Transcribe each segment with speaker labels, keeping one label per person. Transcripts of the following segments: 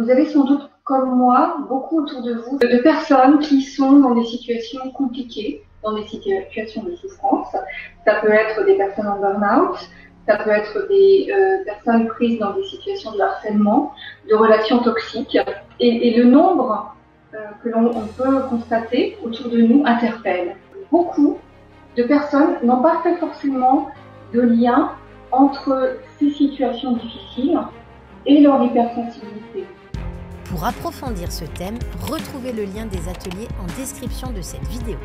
Speaker 1: Vous avez sans doute, comme moi, beaucoup autour de vous, de personnes qui sont dans des situations compliquées, dans des situations de souffrance. Ça peut être des personnes en burn-out, ça peut être des personnes prises dans des situations de harcèlement, de relations toxiques. Et le nombre que l'on peut constater autour de nous interpelle. Beaucoup de personnes n'ont pas fait forcément de lien entre ces situations difficiles et leur hypersensibilité.
Speaker 2: Pour approfondir ce thème, retrouvez le lien des ateliers en description de cette vidéo.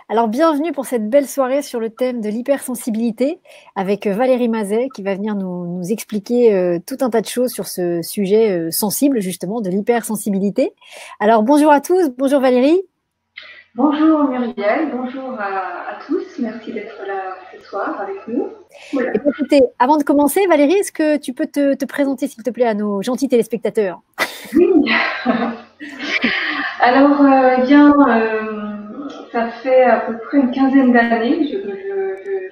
Speaker 3: Alors bienvenue pour cette belle soirée sur le thème de l'hypersensibilité avec Valérie Mazet qui va venir nous expliquer tout un tas de choses sur ce sujet sensible justement de l'hypersensibilité. Alors bonjour à tous, bonjour Valérie.
Speaker 1: Bonjour Muriel, bonjour à tous, merci d'être là ce soir avec nous.
Speaker 3: Voilà. Écoutez, avant de commencer Valérie, est-ce que tu peux te présenter s'il te plaît à nos gentils téléspectateurs?
Speaker 1: Oui, alors ça fait à peu près une quinzaine d'années que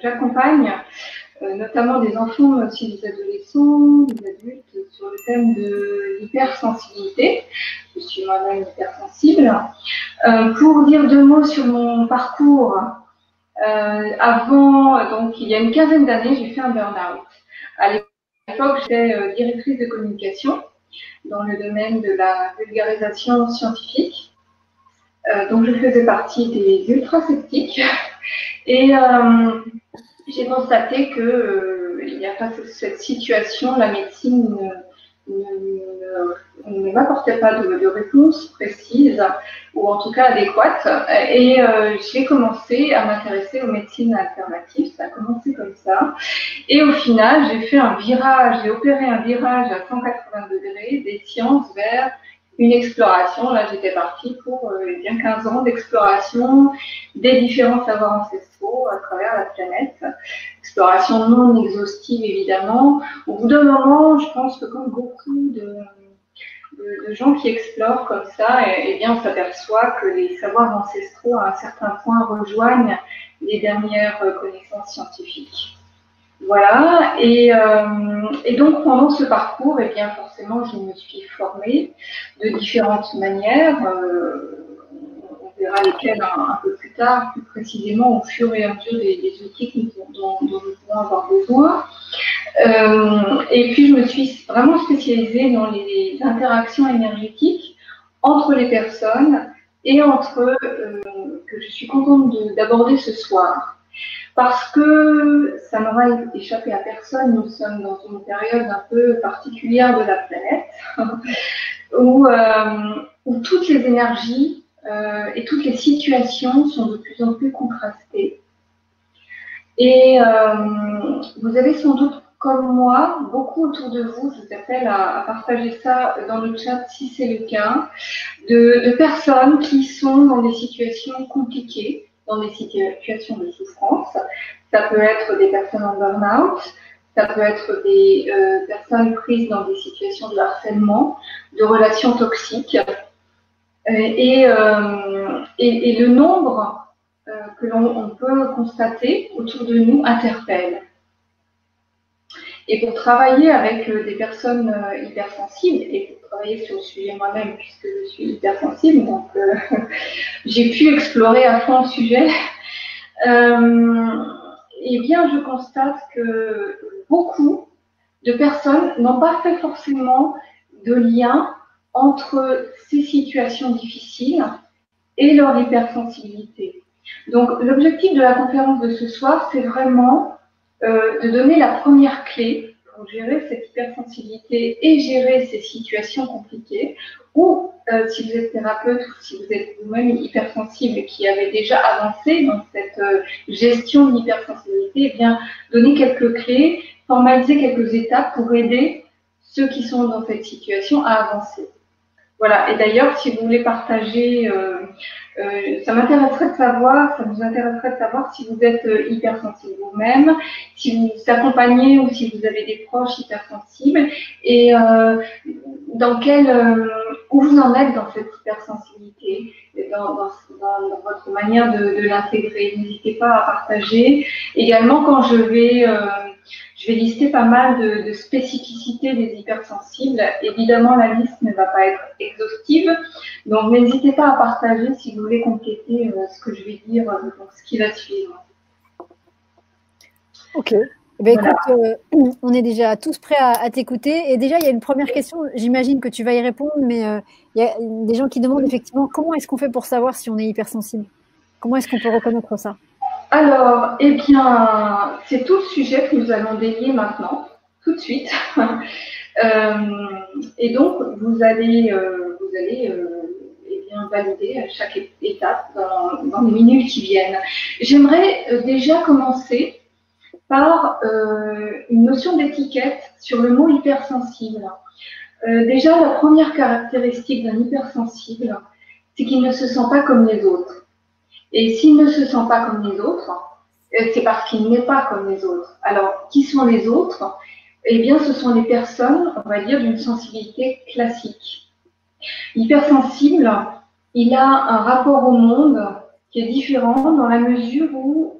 Speaker 1: j'accompagne notamment des enfants, mais aussi des adolescents, des adultes, sur le thème de l'hypersensibilité. Je suis moi-même hypersensible. Pour dire deux mots sur mon parcours, donc il y a une quinzaine d'années, j'ai fait un burn-out. À l'époque, j'étais directrice de communication dans le domaine de la vulgarisation scientifique. Donc je faisais partie des ultra-sceptiques et j'ai constaté que il n'y a pas cette situation, la médecine ne m'apportait pas de réponse précise ou en tout cas adéquate. Et j'ai commencé à m'intéresser aux médecines alternatives. Ça a commencé comme ça. Et au final, j'ai opéré un virage à 180 degrés des sciences vers une exploration. Là, j'étais partie pour bien 15 ans d'exploration des différents savoirs ancestraux à travers la planète. Exploration non exhaustive, évidemment. Au bout d'un moment, je pense que comme beaucoup de gens qui explorent comme ça, eh bien, on s'aperçoit que les savoirs ancestraux, à un certain point, rejoignent les dernières connaissances scientifiques. Voilà, et donc pendant ce parcours, eh bien forcément, je me suis formée de différentes manières. On verra lesquelles un peu plus tard, plus précisément, au fur et à mesure des outils dont nous pouvons avoir besoin. Et puis, je me suis vraiment spécialisée dans les interactions énergétiques entre les personnes et entre eux, que je suis contente d'aborder ce soir. Parce que ça n'aura échappé à personne, nous sommes dans une période un peu particulière de la planète où toutes les énergies et toutes les situations sont de plus en plus contrastées. Et vous avez sans doute, comme moi, beaucoup autour de vous, je vous appelle à partager ça dans le chat si c'est le cas, de personnes qui sont dans des situations compliquées, dans des situations de souffrance. Ça peut être des personnes en burn-out, ça peut être des personnes prises dans des situations de harcèlement, de relations toxiques. Et le nombre que l'on peut constater autour de nous interpelle. Et pour travailler avec des personnes hypersensibles, et pour travailler sur le sujet moi-même, puisque je suis hypersensible, donc j'ai pu explorer à fond le sujet, eh bien, je constate que beaucoup de personnes n'ont pas fait forcément de lien entre ces situations difficiles et leur hypersensibilité. Donc, l'objectif de la conférence de ce soir, c'est vraiment de donner la première clé pour gérer cette hypersensibilité et gérer ces situations compliquées, ou si vous êtes thérapeute ou si vous êtes vous-même hypersensible et qui avez déjà avancé dans cette gestion de l'hypersensibilité, eh bien, donner quelques clés, formaliser quelques étapes pour aider ceux qui sont dans cette situation à avancer. Voilà, et d'ailleurs, si vous voulez partager, ça m'intéresserait de savoir, ça nous intéresserait de savoir si vous êtes hypersensible vous-même, si vous accompagnez ou si vous avez des proches hypersensibles, et où vous en êtes dans cette hypersensibilité, dans votre manière de l'intégrer. N'hésitez pas à partager. Également, quand je Je vais lister pas mal de spécificités des hypersensibles. Évidemment, la liste ne va pas être exhaustive, donc n'hésitez pas à partager si vous voulez compléter ce que je vais dire, donc ce qui va suivre.
Speaker 3: Ok. Ben,
Speaker 1: Voilà.
Speaker 3: écoute, on est déjà tous prêts à t'écouter. Et déjà, il y a une première question. J'imagine que tu vas y répondre, mais il y a des gens qui demandent effectivement comment est-ce qu'on fait pour savoir si on est hypersensible? Comment est-ce qu'on peut reconnaître ça?
Speaker 1: Alors, eh bien, c'est tout le sujet que nous allons délier maintenant, tout de suite. Et donc, vous allez eh bien, valider à chaque étape dans les minutes qui viennent. J'aimerais déjà commencer par une notion d'étiquette sur le mot hypersensible. Déjà, la première caractéristique d'un hypersensible, c'est qu'il ne se sent pas comme les autres. Et s'il ne se sent pas comme les autres, c'est parce qu'il n'est pas comme les autres. Alors, qui sont les autres? Eh bien, ce sont les personnes, on va dire, d'une sensibilité classique. L'hypersensible, il a un rapport au monde qui est différent dans la mesure où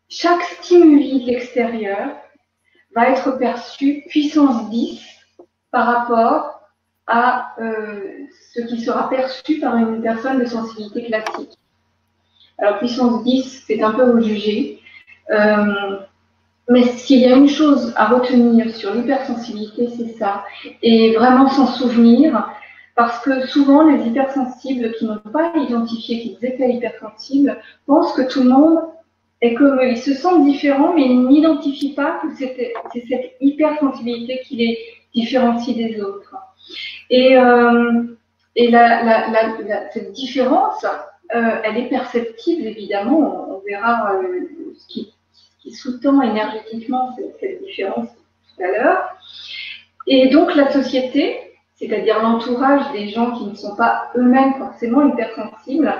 Speaker 1: chaque stimuli de l'extérieur va être perçu puissance 10 par rapport à ce qui sera perçu par une personne de sensibilité classique. Alors, puissance 10, c'est un peu au jugé. Mais s'il y a une chose à retenir sur l'hypersensibilité, c'est ça. Et vraiment s'en souvenir, parce que souvent, les hypersensibles qui n'ont pas identifié qu'ils étaient hypersensibles pensent que tout le monde est comme eux. Ils se sentent différents, mais ils n'identifient pas que c'est cette hypersensibilité qui les différencie des autres. Et cette différence, elle est perceptible, évidemment. On verra ce qui sous-tend énergétiquement cette différence tout à l'heure. Et donc, la société, c'est-à-dire l'entourage des gens qui ne sont pas eux-mêmes forcément hypersensibles,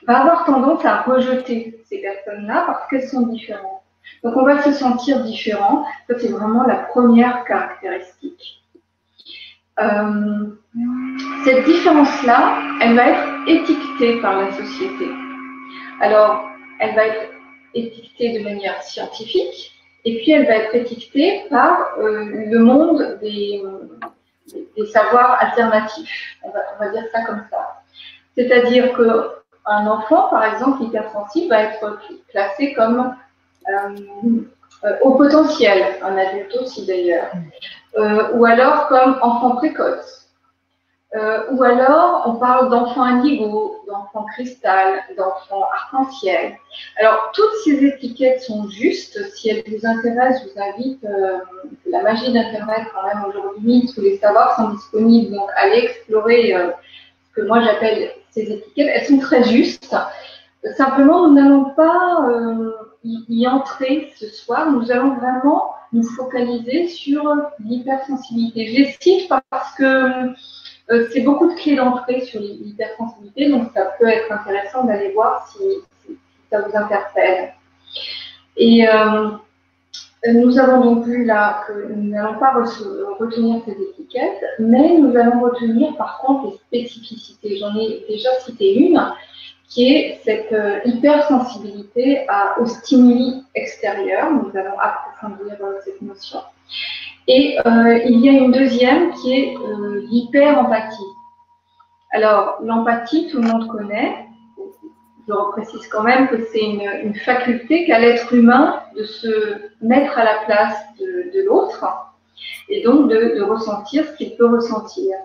Speaker 1: va avoir tendance à rejeter ces personnes-là parce qu'elles sont différentes. Donc, on va se sentir différent. Ça, c'est vraiment la première caractéristique. Cette différence-là, elle va être étiquetée par la société. Alors, elle va être étiquetée de manière scientifique, et puis elle va être étiquetée par le monde des savoirs alternatifs. On va dire ça comme ça. C'est-à-dire qu'un enfant, par exemple, hypersensible, va être classé comme au potentiel, un adulte aussi d'ailleurs, ou alors comme enfant précoce. Ou alors, on parle d'enfants indigo, d'enfants cristal, d'enfants arc-en-ciel. Alors, toutes ces étiquettes sont justes. Si elles vous intéressent, je vous invite, c'est la magie d'Internet quand même aujourd'hui, tous les savoirs sont disponibles, donc allez explorer ce que moi j'appelle ces étiquettes. Elles sont très justes. Simplement, nous n'allons pas y entrer ce soir. Nous allons vraiment nous focaliser sur l'hypersensibilité. Je les cite parce que c'est beaucoup de clés d'entrée sur l'hypersensibilité, donc ça peut être intéressant d'aller voir si ça vous interpelle. Et nous avons donc vu là que nous n'allons pas retenir ces étiquettes, mais nous allons retenir par contre les spécificités. J'en ai déjà cité une, qui est cette hypersensibilité aux stimuli extérieurs. Nous allons approfondir cette notion. Et il y a une deuxième qui est l'hyper-empathie. Alors, l'empathie, tout le monde connaît. Je reprécise quand même que c'est une faculté qu'a l'être humain de se mettre à la place de l'autre et donc de ressentir ce qu'il peut ressentir.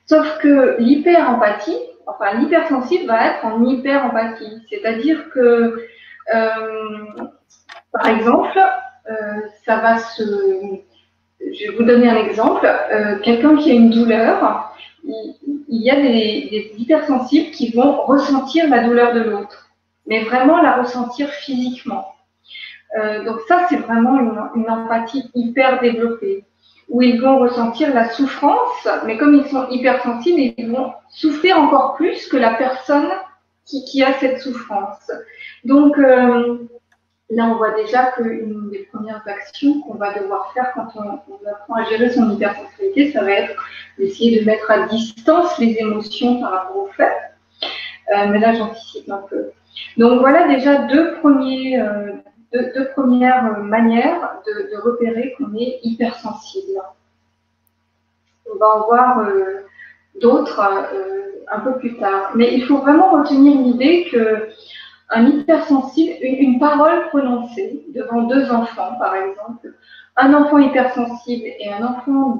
Speaker 1: Sauf que l'hyper-empathie, enfin l'hypersensible va être en hyper-empathie. C'est-à-dire que, par exemple, ça va je vais vous donner un exemple. Quelqu'un qui a une douleur, il y a des hypersensibles qui vont ressentir la douleur de l'autre, mais vraiment la ressentir physiquement. Donc ça, c'est vraiment une empathie hyper développée, où ils vont ressentir la souffrance, mais comme ils sont hypersensibles, ils vont souffrir encore plus que la personne qui a cette souffrance. Donc, là, on voit déjà qu'une des premières actions qu'on va devoir faire quand on apprend à gérer son hypersensibilité, ça va être d'essayer de mettre à distance les émotions par rapport aux faits. Mais là, j'anticipe un peu. Donc, voilà déjà deux premiers deux premières manières de repérer qu'on est hypersensible. On va en voir d'autres un peu plus tard. Mais il faut vraiment retenir l'idée qu'un hypersensible, une parole prononcée devant deux enfants, par exemple, un enfant hypersensible et un enfant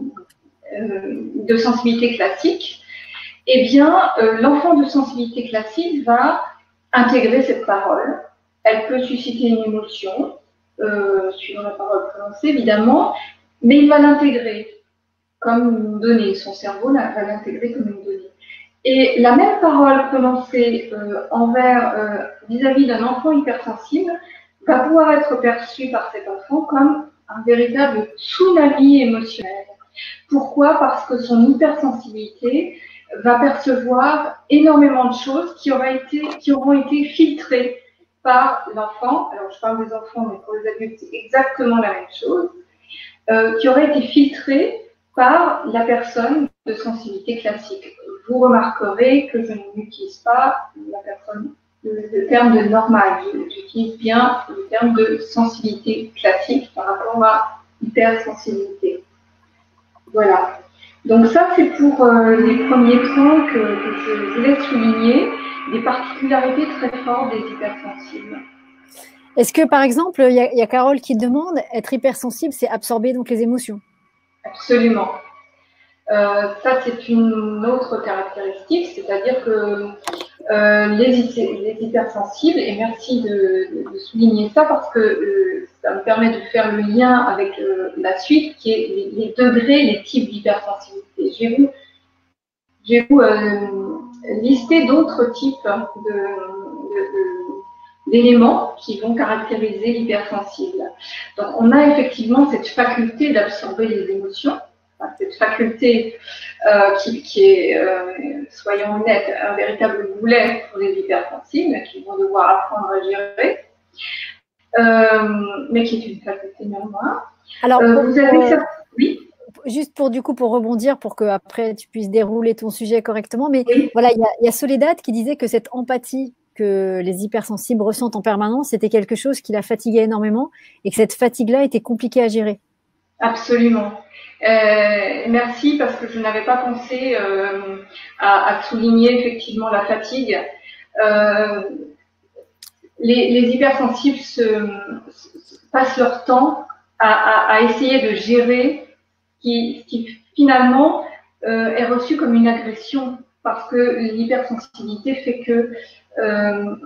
Speaker 1: de sensibilité classique, eh bien, l'enfant de sensibilité classique va intégrer cette parole. Elle peut susciter une émotion, suivant la parole prononcée, évidemment, mais il va l'intégrer comme une donnée. Son cerveau va l'intégrer comme une donnée. Et la même parole prononcée vis-à-vis d'un enfant hypersensible va pouvoir être perçue par cet enfant comme un véritable tsunami émotionnel. Pourquoi? Parce que son hypersensibilité va percevoir énormément de choses qui auront été filtrées par l'enfant. Alors, je parle des enfants, mais pour les adultes, c'est exactement la même chose. Qui auraient été filtrées par la personne de sensibilité classique. Vous remarquerez que je n'utilise pas le terme de normal, j'utilise bien le terme de sensibilité classique par rapport à hypersensibilité. Voilà. Donc ça, c'est pour les premiers points que je voulais souligner, des particularités très fortes des hypersensibles.
Speaker 3: Est-ce que, par exemple, il y a Carole qui demande, être hypersensible, c'est absorber donc les émotions?
Speaker 1: Absolument. Ça, c'est une autre caractéristique, c'est-à-dire que les hypersensibles, et merci de souligner ça parce que ça me permet de faire le lien avec la suite, qui est les degrés, les types d'hypersensibilité. Je vais vous lister d'autres types d'éléments qui vont caractériser l'hypersensible. Donc, on a effectivement cette faculté d'absorber les émotions, cette faculté qui est, soyons honnêtes, un véritable boulet pour les hypersensibles, qui vont devoir apprendre à gérer, mais qui est une faculté néanmoins.
Speaker 3: Alors,
Speaker 1: vous avez ça, oui.
Speaker 3: Juste pour rebondir pour que après tu puisses dérouler ton sujet correctement, mais
Speaker 1: oui.
Speaker 3: Voilà, il y a Soledad qui disait que cette empathie que les hypersensibles ressentent en permanence, c'était quelque chose qui la fatiguait énormément et que cette fatigue-là était compliquée à gérer.
Speaker 1: Absolument. Merci parce que je n'avais pas pensé à souligner effectivement la fatigue. Les hypersensibles passent leur temps à essayer de gérer ce qui finalement est reçu comme une agression parce que l'hypersensibilité fait que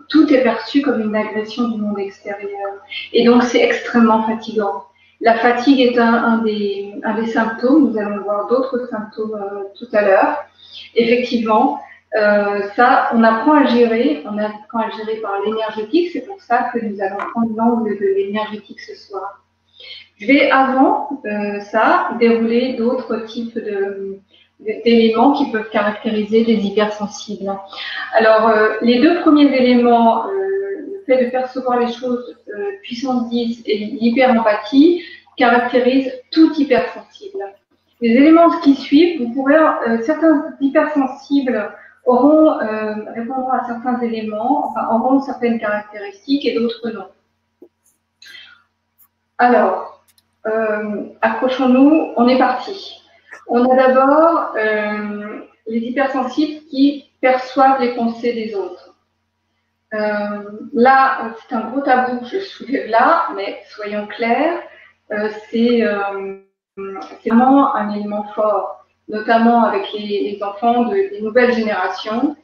Speaker 1: tout est perçu comme une agression du monde extérieur. Et donc c'est extrêmement fatigant. La fatigue est un des symptômes, nous allons voir d'autres symptômes tout à l'heure. Effectivement, ça, on apprend à gérer par l'énergétique, c'est pour ça que nous allons prendre l'angle de l'énergétique ce soir. Je vais avant ça dérouler d'autres types d'éléments qui peuvent caractériser les hypersensibles. Alors, les deux premiers éléments, le fait de percevoir les choses puissance 10 et l'hyperempathie, caractérisent tout hypersensible. Les éléments qui suivent, vous pourrez, certains hypersensibles répondront à certains éléments, enfin, auront certaines caractéristiques et d'autres non. Alors, accrochons-nous, on est parti. On a d'abord les hypersensibles qui perçoivent les pensées des autres. Là, c'est un gros tabou que je soulève là, mais soyons clairs, c'est vraiment un élément fort, notamment avec les enfants des nouvelles générations.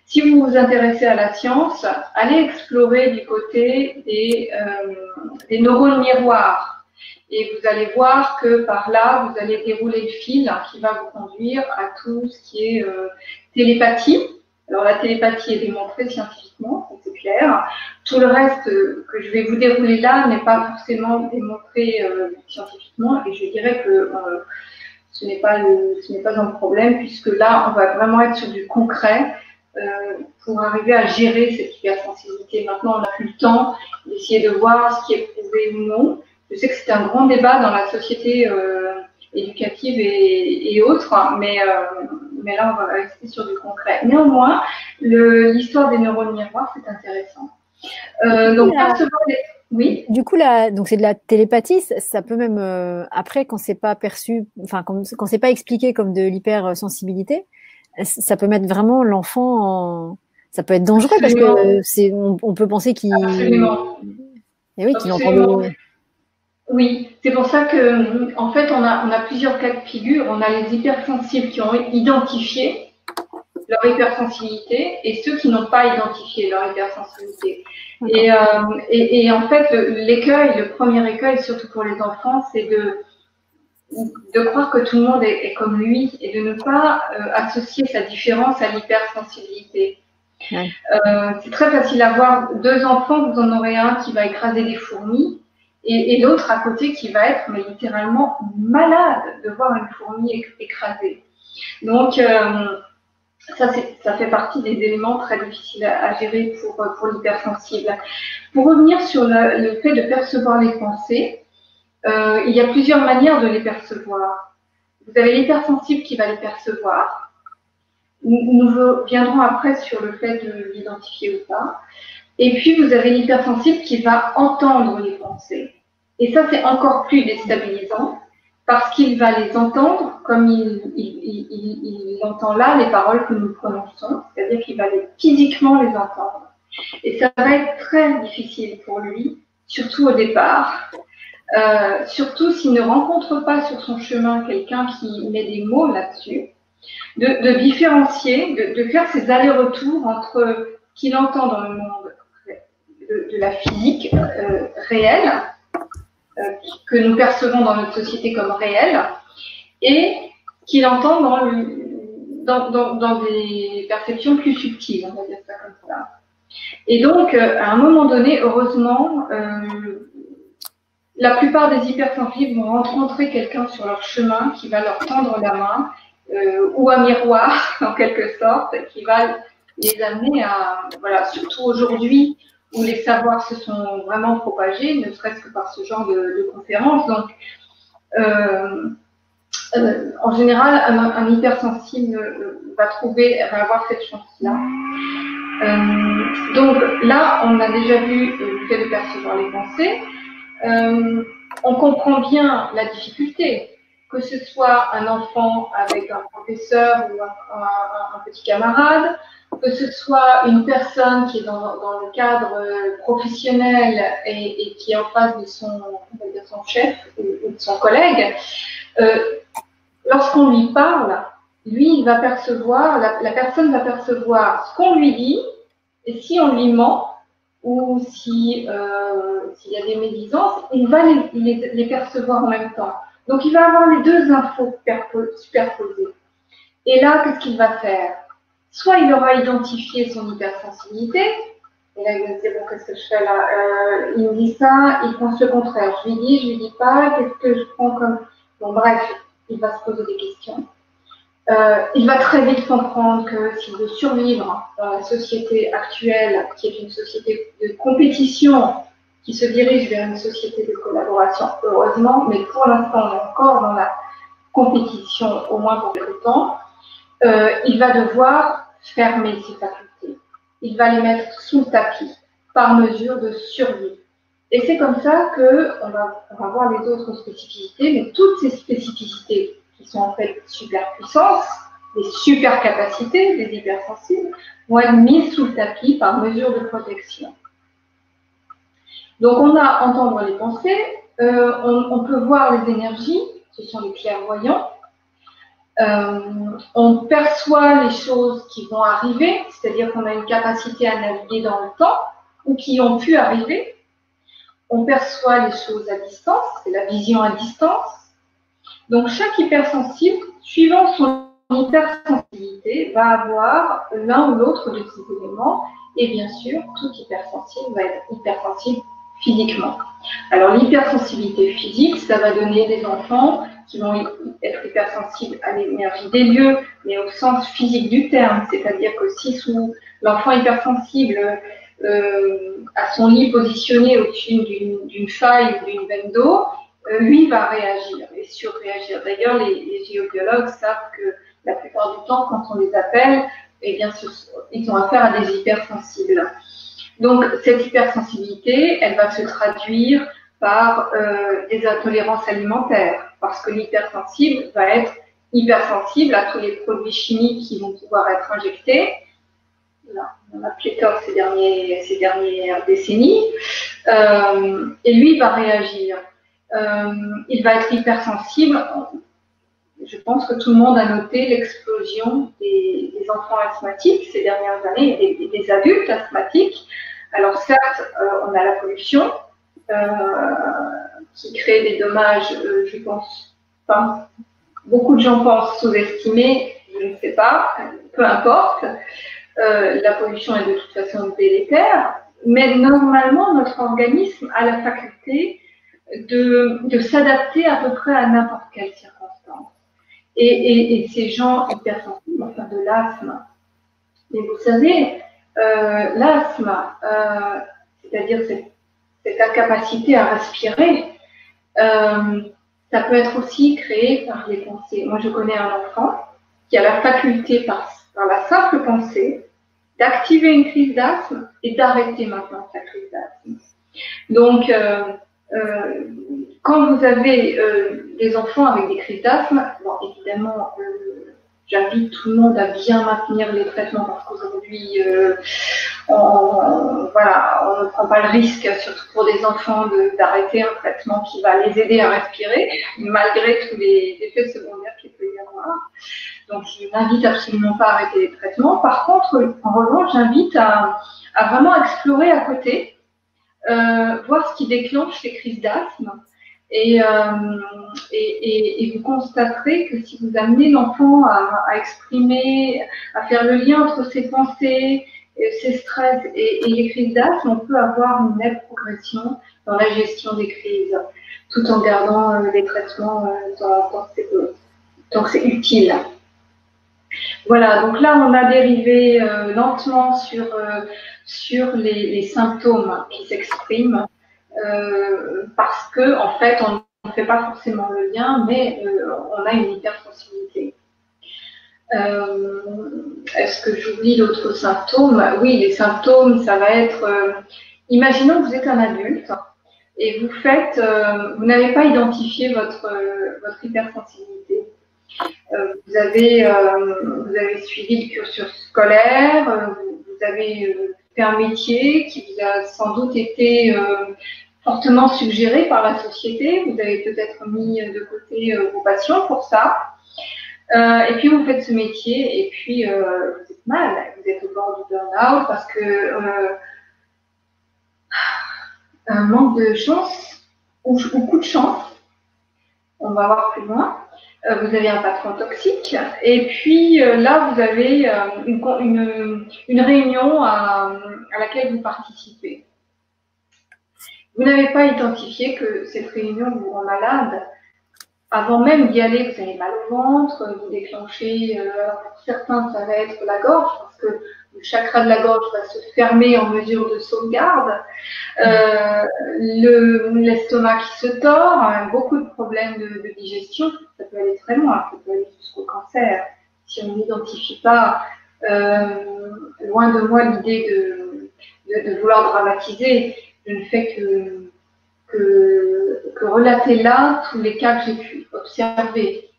Speaker 1: Si vous vous intéressez à la science, allez explorer du côté des neurones miroirs. Et vous allez voir que par là, vous allez dérouler le fil qui va vous conduire à tout ce qui est télépathie. Alors la télépathie est démontrée scientifiquement, c'est clair. Tout le reste que je vais vous dérouler là n'est pas forcément démontré scientifiquement. Et je dirais que ce n'est pas un problème puisque là, on va vraiment être sur du concret pour arriver à gérer cette hypersensibilité. Maintenant, on n'a plus le temps d'essayer de voir ce qui est prouvé ou non. Je sais que c'est un grand débat dans la société éducative et autres, mais là, on va rester sur du concret. Néanmoins, l'histoire des neurones miroirs, c'est intéressant. Donc, percevoir les... Oui.
Speaker 3: Du coup, donc c'est de la télépathie. Ça peut même, après, quand c'est pas perçu, enfin, quand c'est pas expliqué comme de l'hypersensibilité, ça peut mettre vraiment l'enfant en... Ça peut être dangereux parce que on peut penser qu'il...
Speaker 1: Absolument.
Speaker 3: Et oui, qu'il entend des...
Speaker 1: Oui, c'est pour ça que, en fait, on a plusieurs cas de figure. On a les hypersensibles qui ont identifié leur hypersensibilité et ceux qui n'ont pas identifié leur hypersensibilité. Et en fait, le premier écueil, surtout pour les enfants, c'est de croire que tout le monde est comme lui et de ne pas associer sa différence à l'hypersensibilité. Ouais. C'est très facile à voir. Deux enfants, vous en aurez un qui va écraser des fourmis et l'autre à côté qui va être mais littéralement malade de voir une fourmi écrasée. Donc, ça fait partie des éléments très difficiles à gérer pour l'hypersensible. Pour revenir sur le fait de percevoir les pensées, il y a plusieurs manières de les percevoir. Vous avez l'hypersensible qui va les percevoir. Nous reviendrons après sur le fait de l'identifier ou pas. Et puis, vous avez l'hypersensible qui va entendre les pensées. Et ça, c'est encore plus déstabilisant parce qu'il va les entendre comme il entend là les paroles que nous prononçons, c'est-à-dire qu'il va physiquement les entendre. Et ça va être très difficile pour lui, surtout au départ, surtout s'il ne rencontre pas sur son chemin quelqu'un qui met des mots là-dessus, de différencier, de faire ces allers-retours entre ce qu'il entend dans le monde de la physique réelle, que nous percevons dans notre société comme réelle, et qu'il entend dans des perceptions plus subtiles, on va dire ça comme ça. Et donc, à un moment donné, heureusement, la plupart des hypersensibles vont rencontrer quelqu'un sur leur chemin qui va leur tendre la main, ou un miroir, en quelque sorte, qui va les amener à, voilà, surtout aujourd'hui, où les savoirs se sont vraiment propagés, ne serait-ce que par ce genre de conférences. Donc, en général, un hypersensible va avoir cette chance-là. Donc là, on a déjà vu le fait de percevoir les pensées. On comprend bien la difficulté, que ce soit un enfant avec un professeur ou un petit camarade, que ce soit une personne qui est dans le cadre professionnel et qui est en face de son chef ou de son collègue. Lorsqu'on lui parle, lui, il va percevoir, la personne va percevoir ce qu'on lui dit, et si on lui ment, ou s'il y a des médisances, il va les percevoir en même temps. Donc, il va avoir les deux infos superposées. Et là, qu'est-ce qu'il va faire? Soit il aura identifié son hypersensibilité, et là, il va se dire, bon, qu'est-ce que je fais là? Il me dit ça, il pense le contraire. Je lui dis pas, qu'est-ce que je prends comme... Bon, bref, il va se poser des questions. Il va très vite comprendre que s'il veut survivre dans la société actuelle, qui est une société de compétition, qui se dirige vers une société de collaboration, heureusement, mais pour l'instant, on est encore dans la compétition, au moins pour quelque temps, il va devoir fermer ses facultés. Il va les mettre sous le tapis, par mesure de survie. Et c'est comme ça qu'on va voir les autres spécificités, mais toutes ces spécificités qui sont en fait super puissances, des super capacités, des hypersensibles, vont être mises sous le tapis par mesure de protection. Donc on a entendre les pensées, on peut voir les énergies, ce sont les clairvoyants. On perçoit les choses qui vont arriver, c'est-à-dire qu'on a une capacité à naviguer dans le temps ou qui ont pu arriver. On perçoit les choses à distance, c'est la vision à distance. Donc chaque hypersensible, suivant son hypersensibilité, va avoir l'un ou l'autre de ces éléments. Et bien sûr, tout hypersensible va être hypersensible physiquement. Alors l'hypersensibilité physique, ça va donner des enfants qui vont être hypersensibles à l'énergie des lieux, mais au sens physique du terme. C'est-à-dire que si l'enfant hypersensible à son lit positionné au-dessus d'une faille ou d'une veine d'eau, lui va réagir et surréagir. D'ailleurs, les géobiologues savent que la plupart du temps, quand on les appelle, eh bien, ils ont affaire à des hypersensibles. Donc, cette hypersensibilité, elle va se traduire par des intolérances alimentaires, parce que l'hypersensible va être hypersensible à tous les produits chimiques qui vont pouvoir être injectés. Là, on a pléthore ces dernières décennies. Et lui va réagir. Il va être hypersensible. Je pense que tout le monde a noté l'explosion des enfants asthmatiques ces dernières années, et des adultes asthmatiques. Alors certes, on a la pollution qui crée des dommages, je pense, enfin, beaucoup de gens pensent sous-estimer, je ne sais pas, peu importe. La pollution est de toute façon délétère, mais normalement, notre organisme a la faculté de s'adapter à peu près à n'importe quelle circonstance. Et ces gens hypersensibles, enfin de l'asthme, et vous savez, l'asthme, c'est-à-dire cette incapacité à respirer, ça peut être aussi créé par les pensées. Moi, je connais un enfant qui a la faculté, par la simple pensée, d'activer une crise d'asthme et d'arrêter maintenant sa crise d'asthme. Donc, quand vous avez des enfants avec des crises d'asthme, bon, évidemment, j'invite tout le monde à bien maintenir les traitements parce qu'aujourd'hui, on ne prend pas le risque, surtout pour des enfants, d'arrêter un traitement qui va les aider à respirer, malgré tous les effets secondaires qu'il peut y avoir. Donc, je n'invite absolument pas à arrêter les traitements. Par contre, en revanche, j'invite à vraiment explorer à côté, voir ce qui déclenche les crises d'asthme. Et vous constaterez que si vous amenez l'enfant à exprimer, à faire le lien entre ses pensées, ses stress et les crises d'asthme, on peut avoir une nette progression dans la gestion des crises, tout en gardant les traitements tant que c'est utile. Voilà, donc là, on a dérivé lentement sur les symptômes qui s'expriment. Parce que en fait, on ne fait pas forcément le lien, mais on a une hypersensibilité. Est-ce que j'oublie d'autres symptômes? Oui, les symptômes, ça va être... imaginons que vous êtes un adulte et vous n'avez pas identifié votre hypersensibilité. Vous avez suivi le cursus scolaire, vous avez fait un métier qui vous a sans doute été fortement suggéré par la société. Vous avez peut-être mis de côté vos passions pour ça. Et puis vous faites ce métier et puis vous êtes mal, vous êtes au bord du burn-out parce que un manque de chance ou coup de chance, on va voir plus loin. Vous avez un patron toxique et puis là vous avez une réunion à laquelle vous participez. Vous n'avez pas identifié que cette réunion vous rend malade. Avant même d'y aller, vous avez mal au ventre, vous déclenchez, pour certains ça va être la gorge parce que le chakra de la gorge va se fermer en mesure de sauvegarde, l'estomac qui se tord, beaucoup de problèmes de digestion, ça peut aller très loin, ça peut aller jusqu'au cancer. Si on n'identifie pas, loin de moi l'idée de vouloir dramatiser, je ne fais que relater là tous les cas que j'ai pu observer,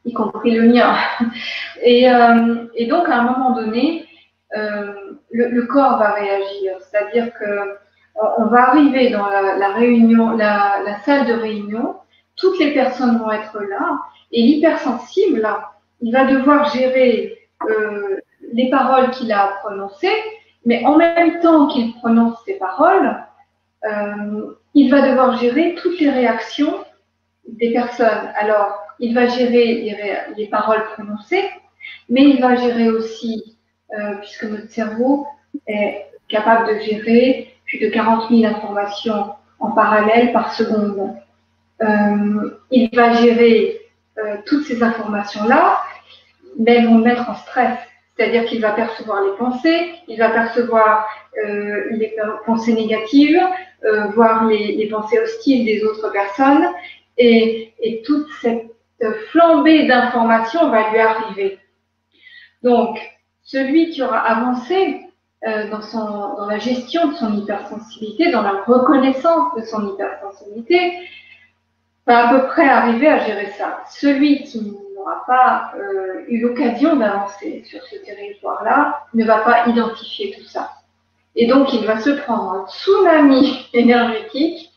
Speaker 1: y compris le mien. Et donc, à un moment donné, le corps va réagir. C'est-à-dire qu'on va arriver dans la réunion, la salle de réunion, toutes les personnes vont être là, et l'hypersensible, là, il va devoir gérer les paroles qu'il a prononcées, mais en même temps qu'il prononce ces paroles, il va devoir gérer toutes les réactions des personnes. Alors, il va gérer les paroles prononcées, mais il va gérer aussi, puisque notre cerveau est capable de gérer plus de 40 000 informations en parallèle par seconde. Il va gérer toutes ces informations-là, mais elles vont le mettre en stress. C'est-à-dire qu'il va percevoir les pensées, il va percevoir les pensées négatives, voir les pensées hostiles des autres personnes, et toute cette flambée d'informations va lui arriver. Donc, celui qui aura avancé dans la gestion de son hypersensibilité, dans la reconnaissance de son hypersensibilité, va à peu près arriver à gérer ça. Celui qui n'aura pas eu l'occasion d'avancer sur ce territoire-là ne va pas identifier tout ça. Et donc, il va se prendre un tsunami énergétique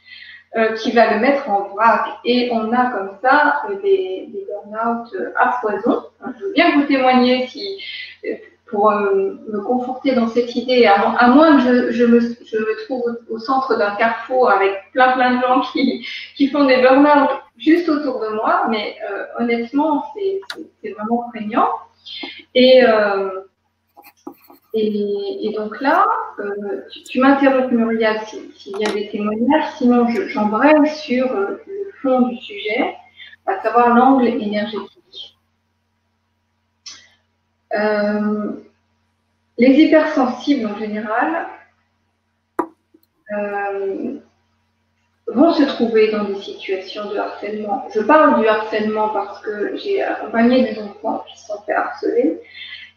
Speaker 1: qui va le mettre en vrac. Et on a comme ça des burn-out à foison. Je veux bien vous témoigner pour me conforter dans cette idée, à moins que je me trouve au centre d'un carrefour avec plein de gens qui font des burn-out juste autour de moi, mais honnêtement, c'est vraiment prégnant. Et donc là, tu m'interromps, Muriel, s'il y a des témoignages, sinon j'embraye sur le fond du sujet, à savoir l'angle énergétique. Les hypersensibles, en général, vont se trouver dans des situations de harcèlement. Je parle du harcèlement parce que j'ai accompagné des enfants qui se sont fait harceler.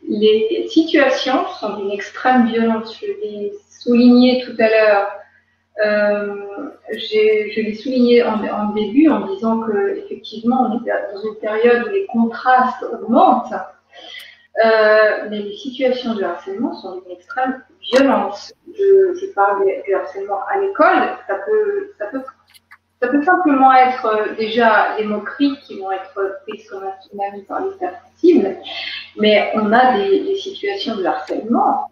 Speaker 1: Les situations sont d'une extrême violence. Je l'ai souligné tout à l'heure. Je l'ai souligné en début en disant que effectivement on est dans une période où les contrastes augmentent. Mais les situations de harcèlement sont d'une extrême violence. Je parle du harcèlement à l'école. Ça peut simplement être déjà des moqueries qui vont être prises comme un tsunami par les hypersensibles, mais on a des situations de harcèlement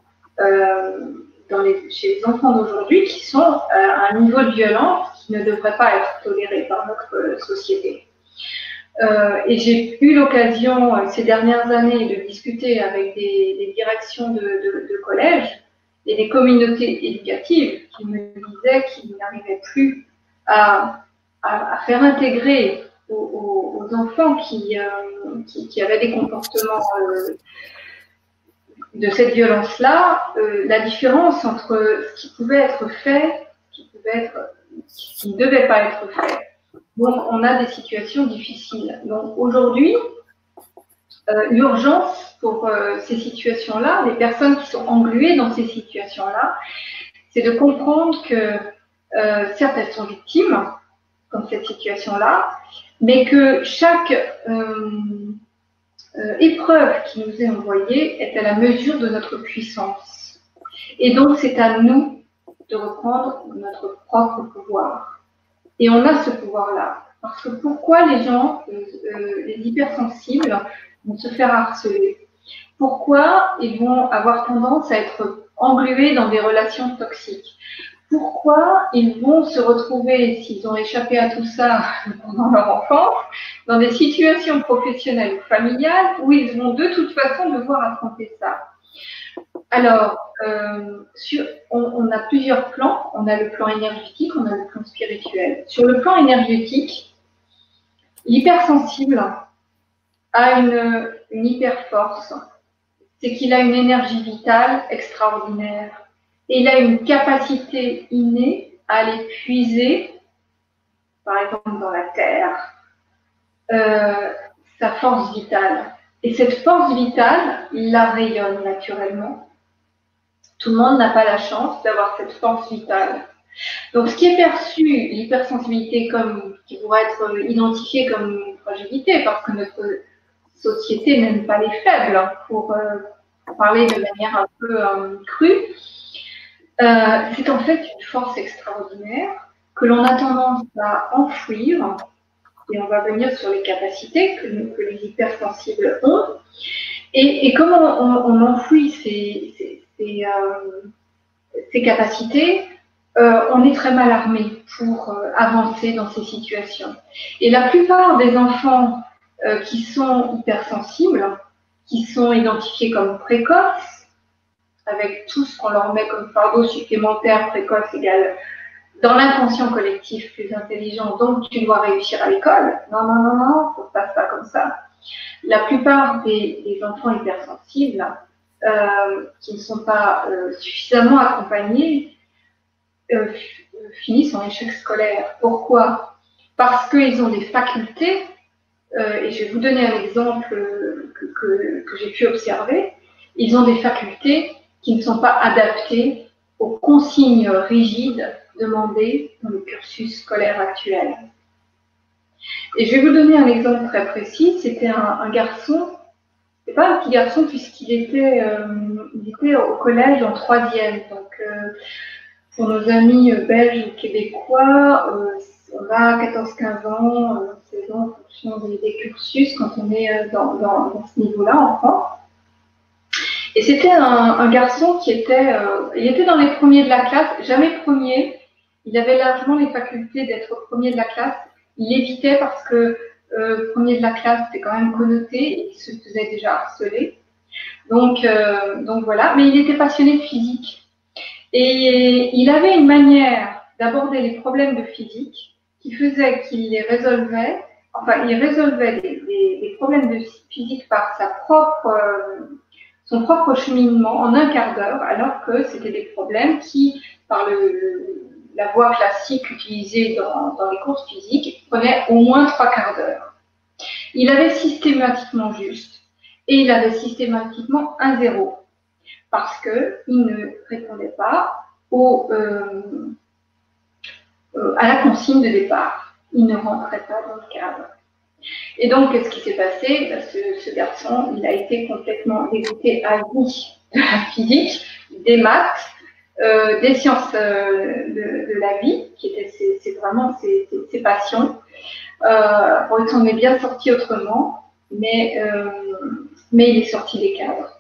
Speaker 1: chez les enfants d'aujourd'hui qui sont à un niveau de violence qui ne devrait pas être toléré par notre société. Et j'ai eu l'occasion ces dernières années de discuter avec des directions de collèges et des communautés éducatives qui me disaient qu'ils n'arrivaient plus à faire intégrer aux enfants qui avaient des comportements de cette violence-là, la différence entre ce qui pouvait être fait, ce qui ne devait pas être fait. Donc, on a des situations difficiles. Donc, aujourd'hui, l'urgence pour ces situations-là, les personnes qui sont engluées dans ces situations-là, c'est de comprendre que certes, elles sont victimes dans cette situation-là, mais que chaque épreuve qui nous est envoyée est à la mesure de notre puissance. Et donc, c'est à nous de reprendre notre propre pouvoir. Et on a ce pouvoir-là. Parce que pourquoi les gens, les hypersensibles, vont se faire harceler? Pourquoi ils vont avoir tendance à être englués dans des relations toxiques? Pourquoi ils vont se retrouver, s'ils ont échappé à tout ça pendant leur enfance, dans des situations professionnelles ou familiales où ils vont de toute façon devoir affronter ça? Alors, on a plusieurs plans. On a le plan énergétique, on a le plan spirituel. Sur le plan énergétique, l'hypersensible a une hyper-force. C'est qu'il a une énergie vitale extraordinaire. Et il a une capacité innée à aller puiser, par exemple dans la terre, sa force vitale. Et cette force vitale, il la rayonne naturellement. Tout le monde n'a pas la chance d'avoir cette force vitale. Donc, ce qui est perçu, l'hypersensibilité, qui pourrait être identifié comme une fragilité, parce que notre société n'aime pas les faibles, pour parler de manière un peu crue, c'est en fait une force extraordinaire que l'on a tendance à enfouir, et on va venir sur les capacités que les hypersensibles ont. Et comment on enfouit ces capacités, on est très mal armé pour avancer dans ces situations. Et la plupart des enfants qui sont hypersensibles, qui sont identifiés comme précoces, avec tout ce qu'on leur met comme fardeau supplémentaire, précoce égale dans l'inconscient collectif plus intelligent, donc tu dois réussir à l'école. Non, ça ne se passe pas comme ça. La plupart des enfants hypersensibles qui ne sont pas suffisamment accompagnés finissent en échec scolaire. Pourquoi? Parce qu'ils ont des facultés, et je vais vous donner un exemple que j'ai pu observer, ils ont des facultés qui ne sont pas adaptés aux consignes rigides demandées dans le cursus scolaire actuel. Et je vais vous donner un exemple très précis. C'était un garçon, c'est pas un petit garçon puisqu'il était, il était au collège en 3e. Donc, pour nos amis belges ou québécois, on a 14-15 ans, 16 ans en fonction des cursus quand on est dans ce niveau-là en France. Et c'était un garçon qui était, il était dans les premiers de la classe, jamais premier. Il avait largement les facultés d'être premier de la classe. Il évitait parce que premier de la classe, c'était quand même connoté et il se faisait déjà harceler. Donc voilà, mais il était passionné de physique. Et il avait une manière d'aborder les problèmes de physique qui faisait qu'il les résolvait, enfin, il résolvait les problèmes de physique par son propre cheminement en un quart d'heure, alors que c'était des problèmes qui, par la voie classique utilisée dans les cours physiques, prenaient au moins 3 quarts d'heure. Il avait systématiquement juste et il avait systématiquement un zéro parce qu'il ne répondait pas à la consigne de départ. Il ne rentrait pas dans le cadre. Et donc, qu'est-ce qui s'est passé? Ce garçon, il a été complètement dégoûté à vie de la physique, des maths, des sciences de la vie, qui étaient vraiment ses passions. Bon, il s'en est bien sorti autrement, mais il est sorti des cadres.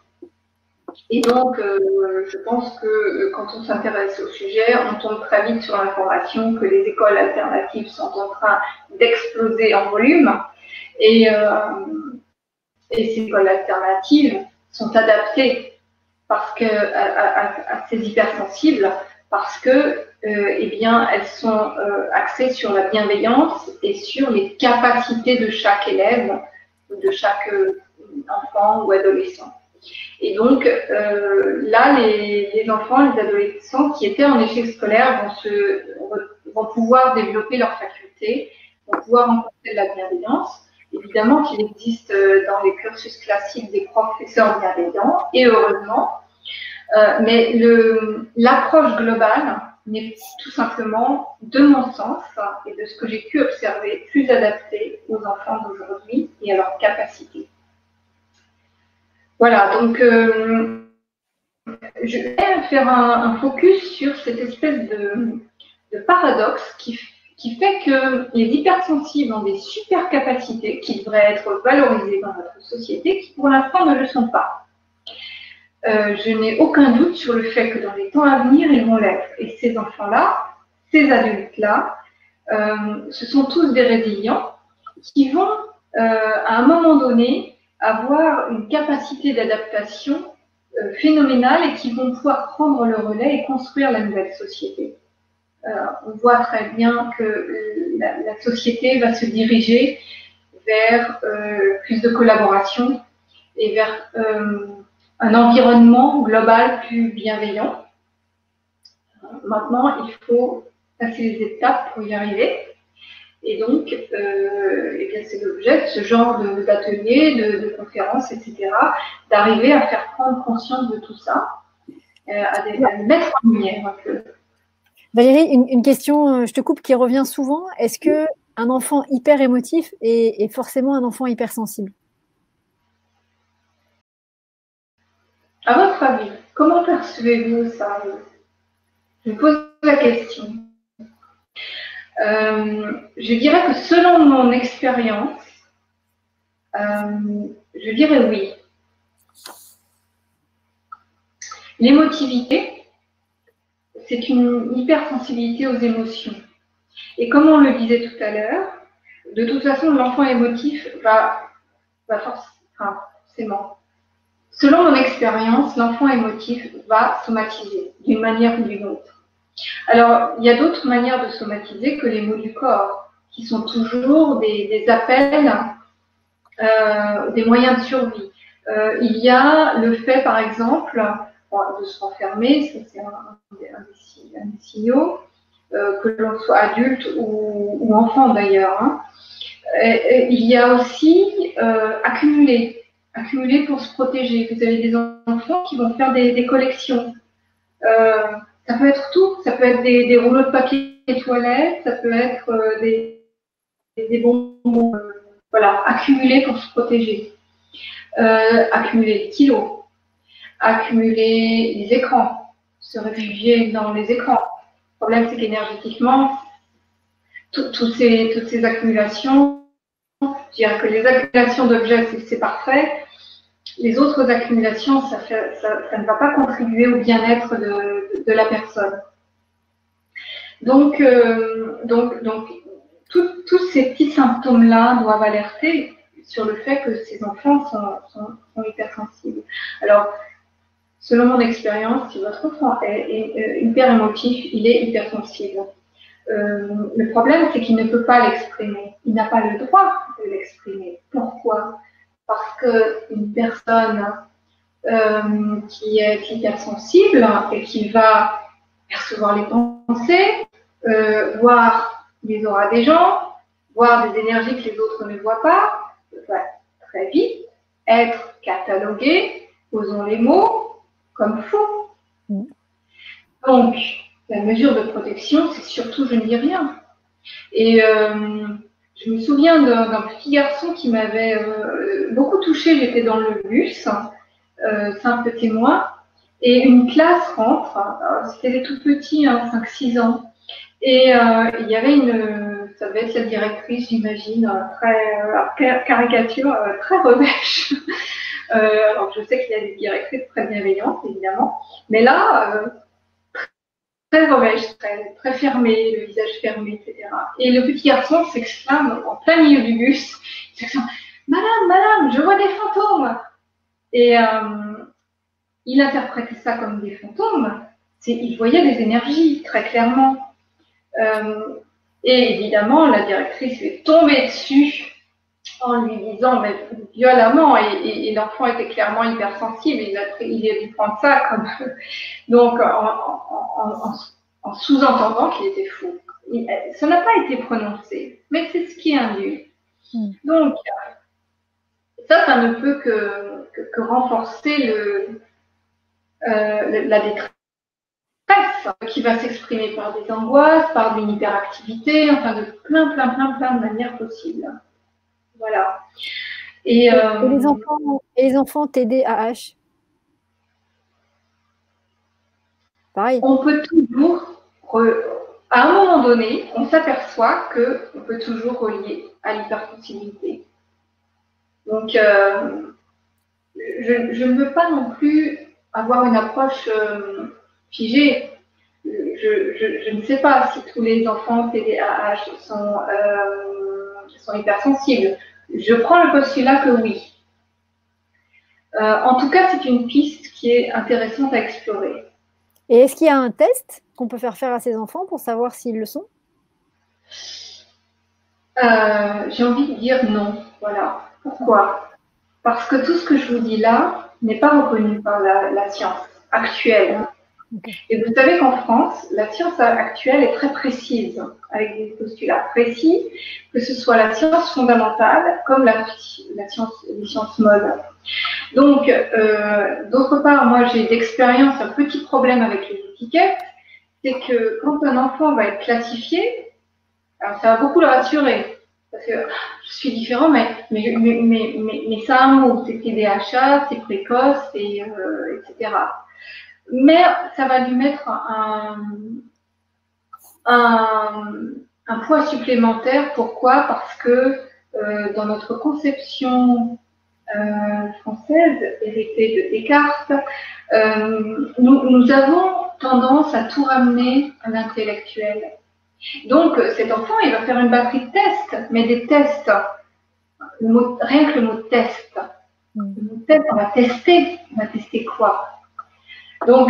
Speaker 1: Et donc, je pense que quand on s'intéresse au sujet, on tombe très vite sur l'information que les écoles alternatives sont en train d'exploser en volume. Et ces écoles alternatives sont adaptées à ces hypersensibles parce que, eh bien, elles sont axées sur la bienveillance et sur les capacités de chaque élève, de chaque enfant ou adolescent. Et donc, là, les enfants, les adolescents qui étaient en échec scolaire vont pouvoir développer leurs facultés, vont pouvoir rencontrer de la bienveillance. Évidemment qu'il existe dans les cursus classiques des professeurs bienveillants, et heureusement, mais l'approche globale n'est tout simplement, de mon sens, et de ce que j'ai pu observer, plus adaptée aux enfants d'aujourd'hui et à leurs capacités. Voilà, donc je vais faire un focus sur cette espèce de paradoxe qui fait que les hypersensibles ont des super capacités qui devraient être valorisées dans notre société, qui pour l'instant ne le sont pas. Je n'ai aucun doute sur le fait que dans les temps à venir, ils vont l'être. Et ces enfants-là, ces adultes-là, ce sont tous des résilients qui vont, à un moment donné, avoir une capacité d'adaptation phénoménale et qui vont pouvoir prendre le relais et construire la nouvelle société. On voit très bien que la société va se diriger vers plus de collaboration et vers un environnement global plus bienveillant. Maintenant, il faut passer les étapes pour y arriver. Et donc, eh bien, c'est l'objet de ce genre d'ateliers, de conférences, etc., d'arriver à faire prendre conscience de tout ça, à le mettre en lumière un peu.
Speaker 3: Valérie, une question, je te coupe, qui revient souvent. Est-ce qu'un enfant hyper émotif est forcément un enfant hypersensible?
Speaker 1: À votre avis, comment percevez-vous ça? Je me pose la question. Je dirais que selon mon expérience, je dirais oui. L'émotivité, c'est une hypersensibilité aux émotions. Et comme on le disait tout à l'heure, de toute façon, l'enfant émotif va forcément. Selon mon expérience, l'enfant émotif va somatiser d'une manière ou d'une autre. Alors, il y a d'autres manières de somatiser que les mots du corps, qui sont toujours des appels, des moyens de survie. Il y a le fait, par exemple, de se renfermer, ça c'est un des signaux, que l'on soit adulte ou enfant d'ailleurs. Hein. Il y a aussi accumuler accumuler pour se protéger. Vous avez des enfants qui vont faire des collections. Ça peut être tout. Ça peut être des rouleaux de papier toilette, ça peut être des bonbons. Voilà, accumuler pour se protéger. Accumuler des kilos. Accumuler les écrans. Se réfugier dans les écrans. Le problème, c'est qu'énergétiquement, toutes ces accumulations, je dirais que les accumulations d'objets, c'est parfait. Les autres accumulations, ça ne va pas contribuer au bien-être de la personne. Donc tous ces petits symptômes-là doivent alerter sur le fait que ces enfants sont hypersensibles. Alors, selon mon expérience, si votre enfant est hyper émotif, il est hypersensible. Le problème, c'est qu'il ne peut pas l'exprimer. Il n'a pas le droit de l'exprimer. Pourquoi? Parce qu'une personne qui est hypersensible et qui va percevoir les pensées, voir les auras des gens, voir des énergies que les autres ne voient pas, va très vite être catalogué, posons les mots, comme fou. Donc, la mesure de protection, c'est surtout je ne dis rien. Et je me souviens d'un petit garçon qui m'avait beaucoup touchée. J'étais dans le bus, simple témoin, et une classe rentre. C'était des tout petits, 5-6 ans. Et il y avait ça devait être la directrice, j'imagine, très caricature, très revêche. Alors je sais qu'il y a des directrices très bienveillantes, évidemment, mais là, très revêche, très fermée, le visage fermé, etc. Et le petit garçon s'exclame en plein milieu du bus, il s'exclame « Madame, je vois des fantômes !» Et il interprétait ça comme des fantômes. Il voyait des énergies, très clairement. Et évidemment, la directrice lui est tombée dessus en lui disant, mais violemment, et l'enfant était clairement hypersensible, il a dû prendre ça comme... Donc, en sous-entendant qu'il était fou. Ça n'a pas été prononcé, mais c'est ce qui est induit. Donc, ça ne peut que renforcer la détresse qui va s'exprimer par des angoisses, par une hyperactivité, enfin de plein de manières possibles. Voilà. Et
Speaker 3: les enfants TDAH, pareil.
Speaker 1: On peut toujours, à un moment donné, on s'aperçoit qu'on peut toujours relier à l'hypersensibilité. Donc, je ne veux pas non plus avoir une approche figée. Je ne sais pas si tous les enfants TDAH sont hypersensibles. Je prends le postulat que oui. En tout cas, c'est une piste qui est intéressante à explorer.
Speaker 3: Et est-ce qu'il y a un test qu'on peut faire à ces enfants pour savoir s'ils le sont?
Speaker 1: J'ai envie de dire non. Voilà. Pourquoi? Parce que tout ce que je vous dis là n'est pas reconnu par la science actuelle. Okay. Et vous savez qu'en France, la science actuelle est très précise, avec des postulats précis, que ce soit la science fondamentale comme les sciences molles. Donc, d'autre part, moi j'ai d'expérience un petit problème avec les étiquettes, c'est que quand un enfant va être classifié, alors ça va beaucoup le rassurer, parce que je suis différent, mais ça a un mot, c'est TDAH, c'est précoce, etc. Mais ça va lui mettre un poids supplémentaire. Pourquoi? Parce que dans notre conception française, héritée de Descartes, nous avons tendance à tout ramener à l'intellectuel. Donc cet enfant, il va faire une batterie de tests, mais des tests, rien que le mot test. Le mot test, on va tester quoi? Donc,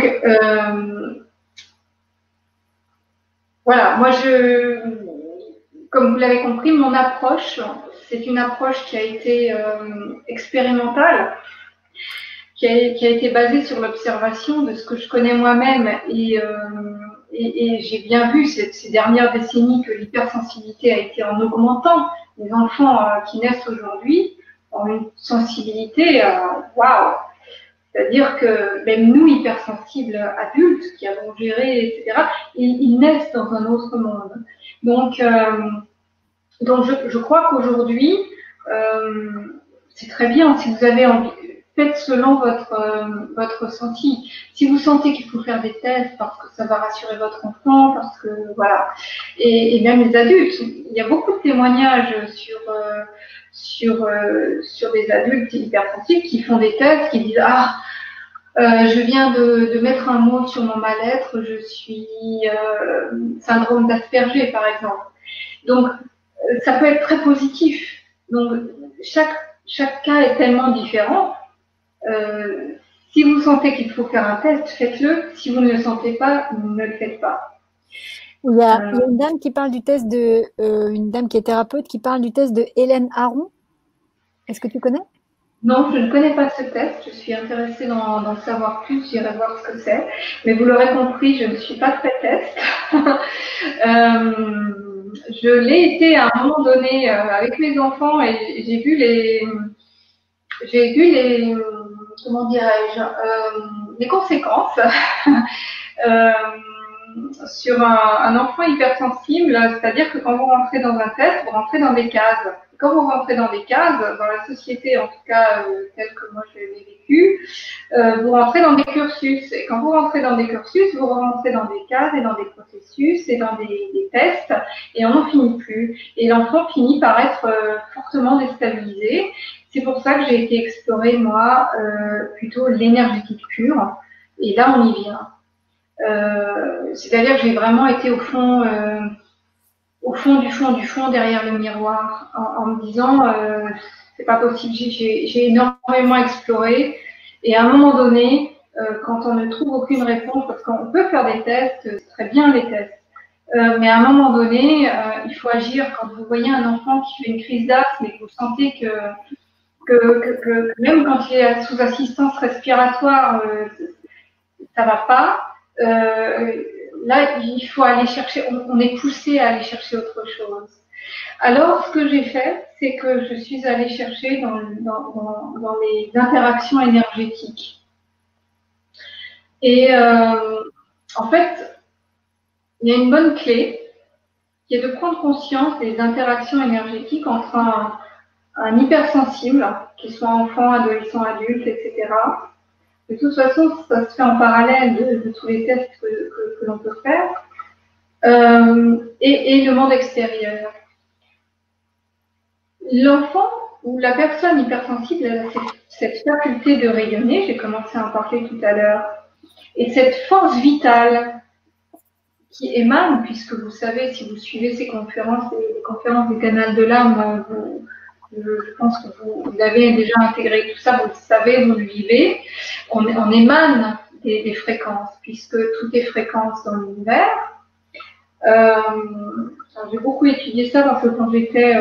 Speaker 1: voilà, moi, comme vous l'avez compris, mon approche, c'est une approche qui a été expérimentale, qui a été basée sur l'observation de ce que je connais moi-même. Et j'ai bien vu ces dernières décennies que l'hypersensibilité a été en augmentant. Les enfants qui naissent aujourd'hui ont une sensibilité, waouh! C'est-à-dire que même nous, hypersensibles adultes, qui avons géré, etc., ils naissent dans un autre monde. Donc je crois qu'aujourd'hui, c'est très bien si vous avez envie. Faites selon votre ressenti. Si vous sentez qu'il faut faire des tests parce que ça va rassurer votre enfant, parce que voilà, et même les adultes, il y a beaucoup de témoignages sur des adultes hypersensibles qui font des tests, qui disent je viens de mettre un mot sur mon mal-être, je suis syndrome d'Asperger par exemple. Donc ça peut être très positif. Donc chaque cas est tellement différent. Si vous sentez qu'il faut faire un test, faites-le. Si vous ne le sentez pas, ne le faites pas.
Speaker 3: Il y a une dame qui parle du test une dame qui est thérapeute qui parle du test de Hélène Aron. Est-ce que tu connais?
Speaker 1: Non, je ne connais pas ce test. Je suis intéressée d'en savoir plus. J'irai voir ce que c'est. Mais vous l'aurez compris, je ne suis pas très test. Je l'ai été à un moment donné avec mes enfants et j'ai vu les comment dirais-je, les conséquences sur un enfant hypersensible, c'est-à-dire que quand vous rentrez dans un test, vous rentrez dans des cases. Quand vous rentrez dans des cases, dans la société en tout cas telle que moi je l'ai vécue, vous rentrez dans des cursus. Et quand vous rentrez dans des cursus, vous rentrez dans des cases et dans des processus et dans des tests et on n'en finit plus. Et l'enfant finit par être fortement déstabilisé. C'est pour ça que j'ai été explorer, moi, plutôt l'énergétique pure. Et là, on y vient. C'est-à-dire que j'ai vraiment été au fond du fond, derrière le miroir, en me disant, c'est pas possible, j'ai énormément exploré. Et à un moment donné, quand on ne trouve aucune réponse, parce qu'on peut faire des tests, c'est très bien les tests, mais à un moment donné, il faut agir. Quand vous voyez un enfant qui fait une crise d'asthme et que vous sentez que même quand il est sous assistance respiratoire, ça va pas. Là, il faut aller chercher. On est poussé à aller chercher autre chose. Alors, ce que j'ai fait, c'est que je suis allée chercher dans les interactions énergétiques. Et en fait, il y a une bonne clé qui est de prendre conscience des interactions énergétiques entre un hypersensible, qu'il soit enfant, adolescent, adulte, etc. De toute façon, ça se fait en parallèle de tous les tests que l'on peut faire, et le monde extérieur. L'enfant ou la personne hypersensible a cette faculté de rayonner, j'ai commencé à en parler tout à l'heure, et cette force vitale qui émane, puisque vous savez, si vous suivez ces conférences, les conférences du canal de l'âme, je pense que vous avez déjà intégré tout ça, vous le savez, vous le vivez. On émane des fréquences, puisque tout est fréquence dans l'univers. J'ai beaucoup étudié ça parce que quand j'étais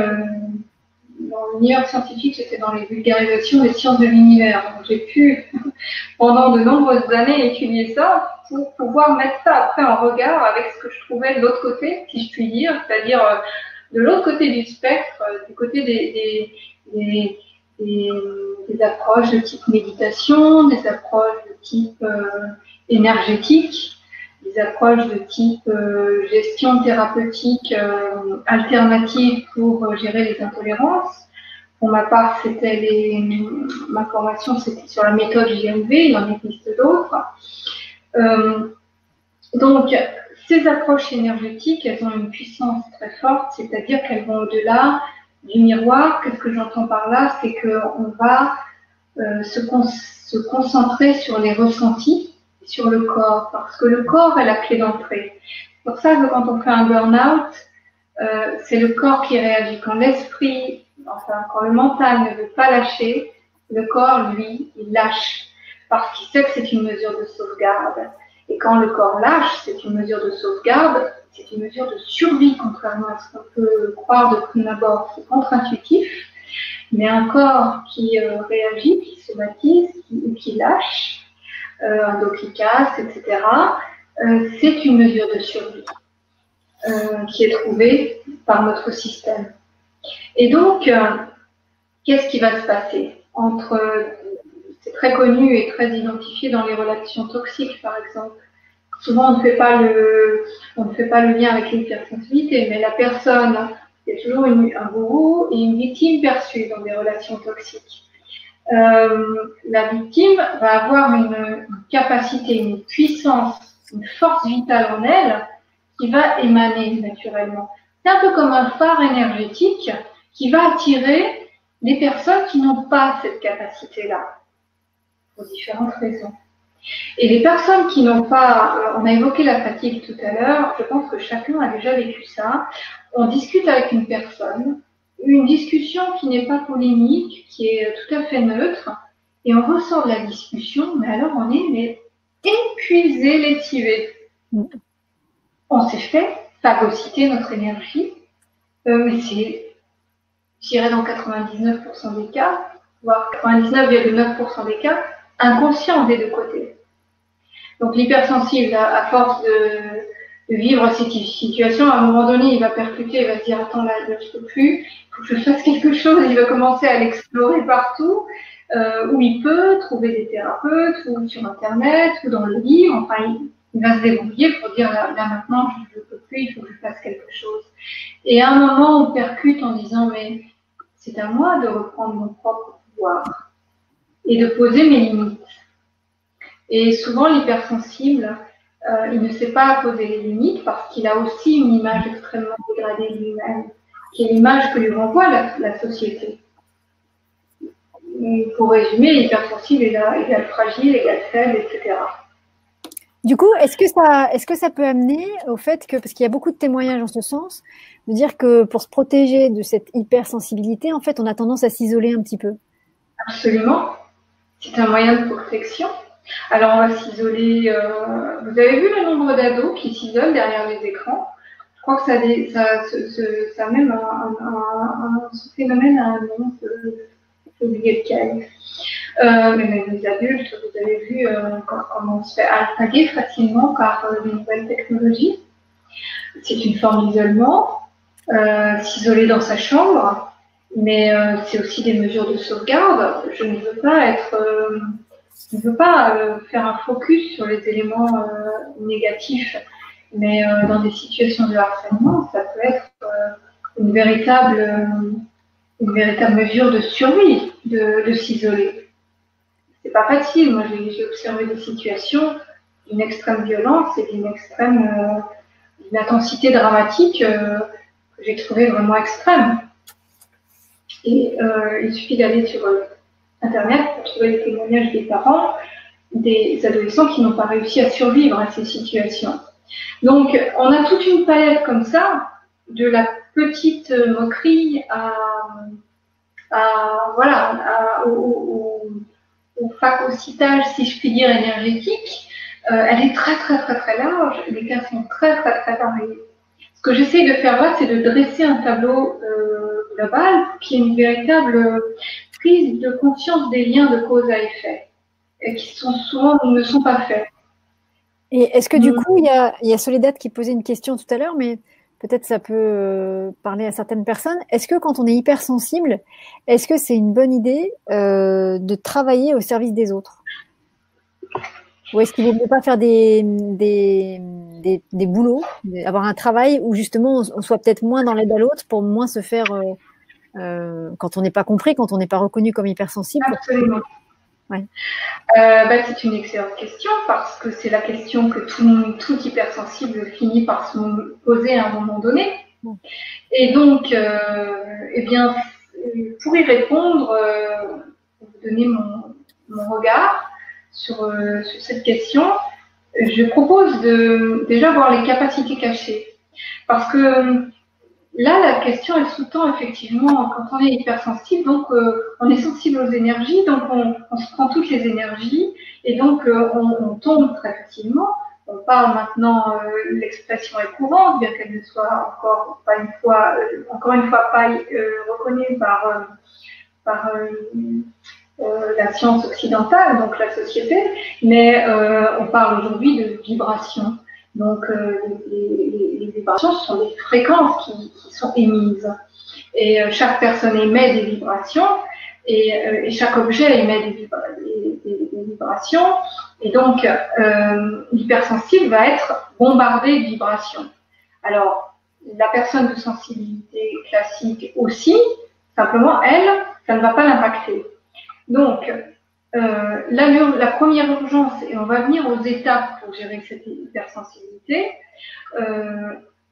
Speaker 1: dans l'univers scientifique, j'étais dans les vulgarisations des sciences de l'univers. Donc j'ai pu, pendant de nombreuses années, étudier ça pour pouvoir mettre ça après en regard avec ce que je trouvais de l'autre côté, si je puis dire, c'est-à-dire de l'autre côté du spectre, du côté des approches de type méditation, des approches de type énergétique, des approches de type gestion thérapeutique alternative pour gérer les intolérances. Pour ma part, ma formation, c'était sur la méthode JMV, il en existe d'autres. Donc, ces approches énergétiques, elles ont une puissance très forte, c'est-à-dire qu'elles vont au-delà du miroir. Qu'est-ce que j'entends par là? C'est qu'on va se concentrer sur les ressentis, sur le corps, parce que le corps est la clé d'entrée. C'est pour ça que quand on fait un burn-out, c'est le corps qui réagit. Quand l'esprit, quand le mental ne veut pas lâcher, le corps, lui, il lâche, parce qu'il sait que c'est une mesure de sauvegarde. Et quand le corps lâche, c'est une mesure de sauvegarde, c'est une mesure de survie, contrairement à ce qu'on peut croire de prime abord. C'est contre-intuitif, mais un corps qui réagit, qui se baptise, qui lâche, un dos qui casse, etc., c'est une mesure de survie qui est trouvée par notre système. Et donc, qu'est-ce qui va se passer entre, c'est très connu et très identifié dans les relations toxiques, par exemple. Souvent, on ne fait pas le lien avec l'hypersensibilité, mais la personne, il y a toujours un bourreau et une victime perçue dans des relations toxiques. La victime va avoir une capacité, une puissance, une force vitale en elle qui va émaner naturellement. C'est un peu comme un phare énergétique qui va attirer les personnes qui n'ont pas cette capacité-là, pour différentes raisons. Et les personnes qui n'ont pas, on a évoqué la fatigue tout à l'heure, je pense que chacun a déjà vécu ça. On discute avec une personne, une discussion qui n'est pas polémique, qui est tout à fait neutre, et on ressort de la discussion, mais alors on est épuisé, lessivé. On s'est fait phagocyter notre énergie, mais c'est, je dirais dans 99% des cas, voire 99,9% des cas, inconscient des deux côtés. Donc l'hypersensible, à force de vivre cette situation, à un moment donné, il va percuter, il va se dire attends là, je ne peux plus, il faut que je fasse quelque chose, il va commencer à l'explorer partout, où il peut trouver des thérapeutes, ou sur internet, ou dans le livre, enfin il va se débrouiller pour dire là maintenant je ne peux plus, il faut que je fasse quelque chose. Et à un moment, on percute en disant mais c'est à moi de reprendre mon propre pouvoir et de poser mes limites. Et souvent, l'hypersensible, il ne sait pas poser les limites parce qu'il a aussi une image extrêmement dégradée de lui-même, qui est l'image que lui renvoie la société. Et pour résumer, l'hypersensible égale fragile, égale faible, etc.
Speaker 3: Du coup, est-ce que ça peut amener au fait que, parce qu'il y a beaucoup de témoignages en ce sens, de dire que pour se protéger de cette hypersensibilité, en fait, on a tendance à s'isoler un petit peu?
Speaker 1: Absolument. C'est un moyen de protection. Alors, on va s'isoler. Vous avez vu le nombre d'ados qui s'isolent derrière les écrans? Je crois que ça même ce phénomène a un nom, j'ai oublié lequel. Mais même les adultes, vous avez vu comment on se fait alpaguer facilement par les nouvelles technologies. C'est une forme d'isolement, s'isoler dans sa chambre, mais c'est aussi des mesures de sauvegarde. Je ne veux pas faire un focus sur les éléments négatifs, mais dans des situations de harcèlement, ça peut être une véritable mesure de survie de s'isoler. C'est pas facile. Moi, j'ai observé des situations d'une extrême violence et d'une intensité dramatique que j'ai trouvé vraiment extrême. Et il suffit d'aller sur Internet pour trouver les témoignages des parents, des adolescents qui n'ont pas réussi à survivre à ces situations. Donc, on a toute une palette comme ça, de la petite moquerie au phagocytage, si je puis dire, énergétique. Elle est très, très, très, très large. Les cas sont très, très, très variés. Ce que j'essaie de faire là, c'est de dresser un tableau global qui est une véritable prise de conscience des liens de cause à effet, et qui souvent ne sont pas faits.
Speaker 3: Et est-ce que du coup, il y a Soledad qui posait une question tout à l'heure, mais peut-être ça peut parler à certaines personnes. Est-ce que quand on est hypersensible, est-ce que c'est une bonne idée de travailler au service des autres? Ou est-ce qu'il ne vaut mieux pas faire des boulots, avoir un travail où justement on soit peut-être moins dans l'aide à l'autre pour moins se faire, quand on n'est pas compris, quand on n'est pas reconnu comme hypersensible?
Speaker 1: Absolument.
Speaker 3: Ouais.
Speaker 1: C'est une excellente question parce que c'est la question que tout hypersensible finit par se poser à un moment donné. Et donc, pour y répondre, pour vous donner mon regard sur cette question, je propose de déjà voir les capacités cachées. Parce que là, la question, elle sous-tend effectivement, quand on est hypersensible, donc on est sensible aux énergies, donc on se prend toutes les énergies, et donc on tombe très facilement. On parle maintenant, l'expression est courante, bien qu'elle ne soit encore une fois pas reconnue par la science occidentale, donc la société, mais on parle aujourd'hui de vibrations. Donc, les vibrations, ce sont des fréquences qui sont émises. Et chaque personne émet des vibrations. Et chaque objet émet des vibrations. Et donc, l'hypersensible va être bombardé de vibrations. Alors, la personne de sensibilité classique aussi, simplement, elle, ça ne va pas l'impacter. Donc, la première urgence, et on va venir aux étapes pour gérer cette hypersensibilité,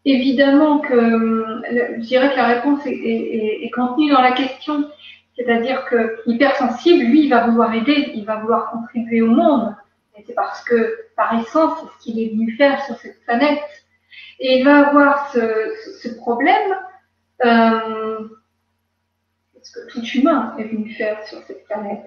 Speaker 1: évidemment que je dirais que la réponse est contenue dans la question, c'est-à-dire que l'hypersensible, lui, il va vouloir aider, il va vouloir contribuer au monde, et c'est parce que, par essence, c'est ce qu'il est venu faire sur cette planète. Et il va avoir ce problème, ce que tout humain est venu faire sur cette planète.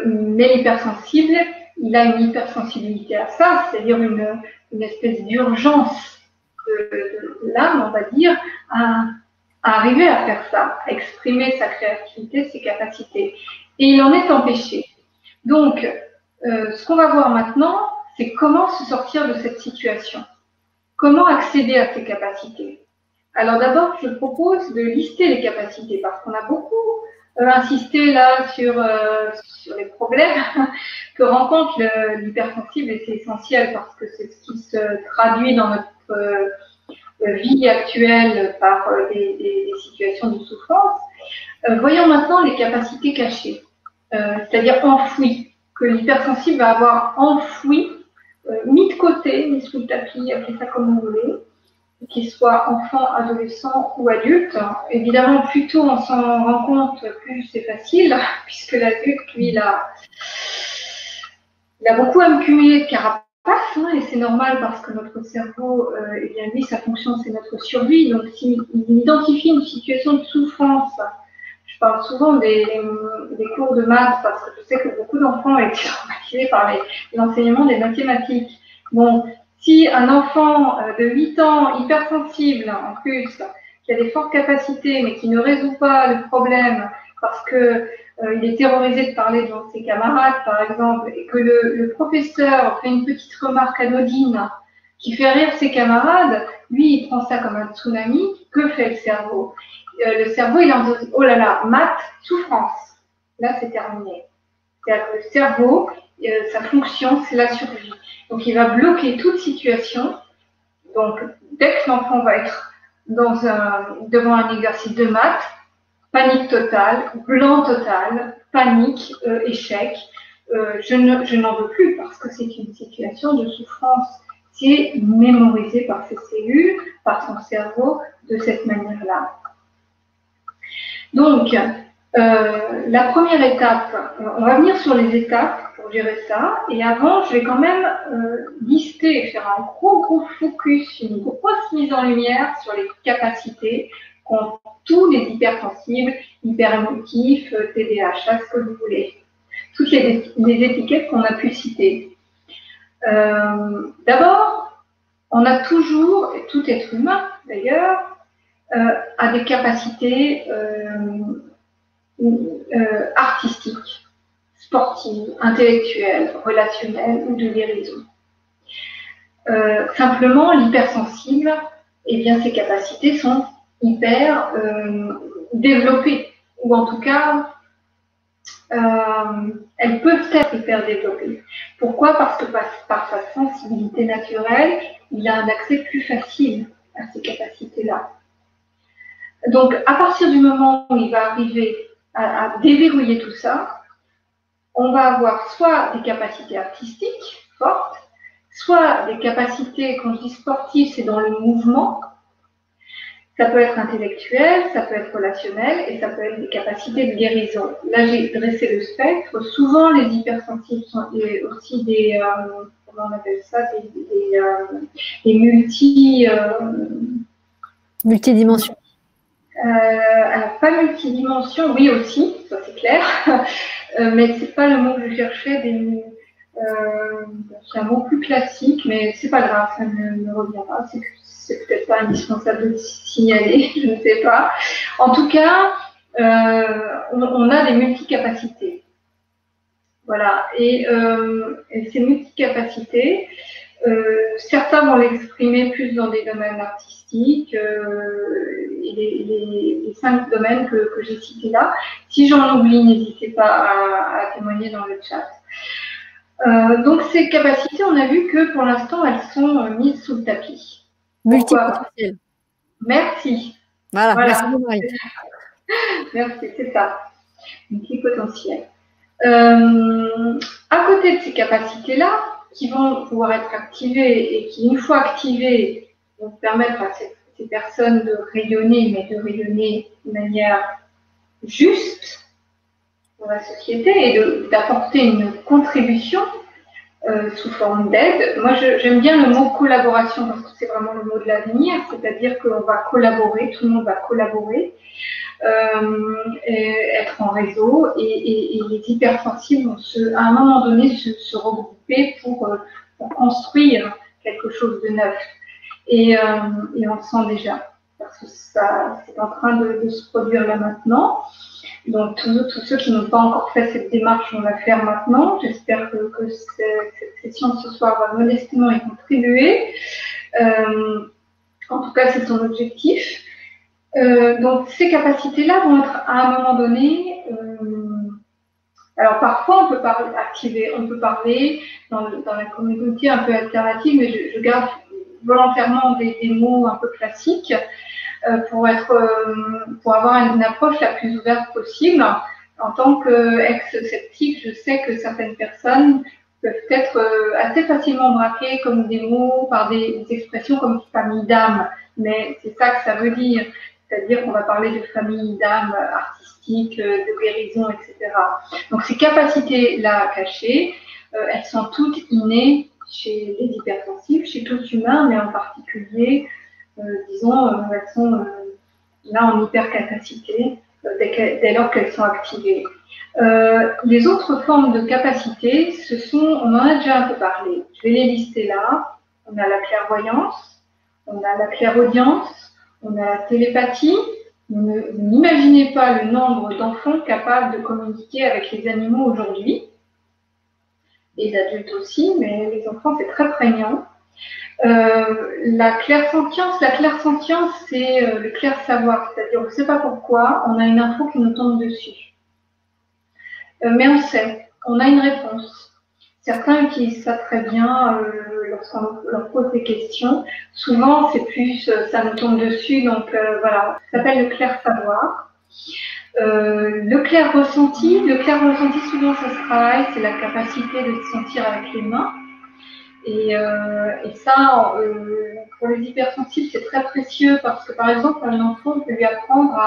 Speaker 1: Mais l'hypersensible, il a une hypersensibilité à ça, c'est-à-dire une espèce d'urgence de l'âme, on va dire, à arriver à faire ça, à exprimer sa créativité, ses capacités. Et il en est empêché. Donc, ce qu'on va voir maintenant, c'est comment se sortir de cette situation. Comment accéder à ces capacités? Alors d'abord, je propose de lister les capacités, parce qu'on a beaucoup insisté là sur les problèmes que rencontre l'hypersensible, et c'est essentiel parce que c'est ce qui se traduit dans notre vie actuelle par des situations de souffrance. Voyons maintenant les capacités cachées, c'est-à-dire enfouies, que l'hypersensible va avoir enfouies, mis de côté, mis sous le tapis, appelez ça comme vous voulez, qu'il soit enfant, adolescent ou adulte. Évidemment, plus tôt on s'en rend compte, plus c'est facile, puisque l'adulte, lui, il a beaucoup accumulé de carapace, et c'est normal parce que notre cerveau, eh bien, lui, sa fonction, c'est notre survie. Donc, s'il identifie une situation de souffrance, je parle souvent des cours de maths parce que je sais que beaucoup d'enfants ont été traumatisés par l'enseignement des mathématiques. Bon, si un enfant de 8 ans, hypersensible en plus, qui a des fortes capacités mais qui ne résout pas le problème parce que il est terrorisé de parler devant ses camarades, par exemple, et que le professeur fait une petite remarque anodine qui fait rire ses camarades, lui, il prend ça comme un tsunami. Que fait le cerveau? Le cerveau, il en dit, oh là là, maths, souffrance. Là, c'est terminé. C'est-à-dire que le cerveau, sa fonction, c'est la survie. Donc, il va bloquer toute situation. Donc, dès que l'enfant va être devant un exercice de maths, panique totale, blanc total, panique, échec. Je n'en veux plus parce que c'est une situation de souffrance. C'est mémorisé par ses cellules, par son cerveau, de cette manière-là. Donc, la première étape, on va venir sur les étapes pour gérer ça. Et avant, je vais quand même lister et faire un gros focus, une grosse mise en lumière sur les capacités qu'ont tous les hypersensibles, hyperémotifs, TDAH, ce que vous voulez. Toutes les étiquettes qu'on a pu citer. D'abord, on a toujours, et tout être humain d'ailleurs, a des capacités artistiques, sportives, intellectuelles, relationnelles ou de guérison. Simplement, l'hypersensible, eh bien, ses capacités sont hyper développées, ou en tout cas, elles peuvent être hyper développées. Pourquoi? Parce que par sa sensibilité naturelle, il a un accès plus facile à ces capacités-là. Donc, à partir du moment où il va arriver à déverrouiller tout ça, on va avoir soit des capacités artistiques fortes, soit des capacités, quand je dis sportives, c'est dans le mouvement. Ça peut être intellectuel, ça peut être relationnel et ça peut être des capacités de guérison. Là, j'ai dressé le spectre. Souvent, les hypersensibles sont aussi des, comment on appelle ça, des
Speaker 3: multidimensions.
Speaker 1: Alors, pas multidimension, oui aussi, ça c'est clair, mais c'est pas le mot que je cherchais. C'est un mot plus classique, mais c'est pas grave, ça me reviendra. C'est peut-être pas indispensable de le signaler, je ne sais pas. En tout cas, on a des multicapacités. Voilà, et ces multicapacités, certains vont l'exprimer plus dans des domaines artistiques, artistique, et les 5 domaines que j'ai cités là. Si j'en oublie, n'hésitez pas à témoigner dans le chat. Donc ces capacités, on a vu que pour l'instant, elles sont mises sous le tapis.
Speaker 3: Multipotentiel.
Speaker 1: Merci.
Speaker 3: Voilà. Merci, Marie.
Speaker 1: Merci, c'est ça. Multipotentiel. À côté de ces capacités-là, qui vont pouvoir être activées et qui, une fois activées, vont permettre à ces personnes de rayonner, mais de rayonner de manière juste dans la société et d'apporter une contribution sous forme d'aide. Moi, j'aime bien le mot collaboration parce que c'est vraiment le mot de l'avenir, c'est-à-dire qu'on va collaborer, tout le monde va collaborer, et être en réseau, et les hypersensibles vont à un moment donné se regrouper pour construire quelque chose de neuf. Et on le sent déjà, parce que ça, c'est en train de se produire là maintenant. Donc, tous ceux qui n'ont pas encore fait cette démarche vont la faire maintenant. J'espère que cette session ce soir va modestement y contribuer. En tout cas, c'est son objectif. Donc, ces capacités-là vont être à un moment donné. Alors, parfois, on peut parler dans la communauté un peu alternative, mais je garde volontairement des mots un peu classiques. Pour avoir une approche la plus ouverte possible. En tant qu'ex-sceptique, je sais que certaines personnes peuvent être assez facilement braquées comme des mots par des expressions comme famille d'âme, mais c'est ça que ça veut dire, c'est-à-dire qu'on va parler de famille d'âme artistique, de guérison, etc. Donc ces capacités-là cachées, elles sont toutes innées chez les hypersensibles, chez tous humains, mais en particulier disons, elles sont là en hypercapacité dès lors qu'elles sont activées. Les autres formes de capacités, on en a déjà un peu parlé. Je vais les lister là. On a la clairvoyance, on a la clairaudience, on a la télépathie. Vous n'imaginez pas le nombre d'enfants capables de communiquer avec les animaux aujourd'hui. Les adultes aussi, mais les enfants, c'est très prégnant. La clairsentience, c'est le clair savoir, c'est-à-dire on ne sait pas pourquoi, on a une info qui nous tombe dessus. Mais on sait, on a une réponse. Certains utilisent ça très bien lorsqu'on leur pose des questions. Souvent, c'est plus ça nous tombe dessus, donc voilà, ça s'appelle le clair savoir. Le clair ressenti, souvent ça se travaille, c'est la capacité de se sentir avec les mains. Et ça, pour les hypersensibles, c'est très précieux parce que, par exemple, un enfant, on peut lui apprendre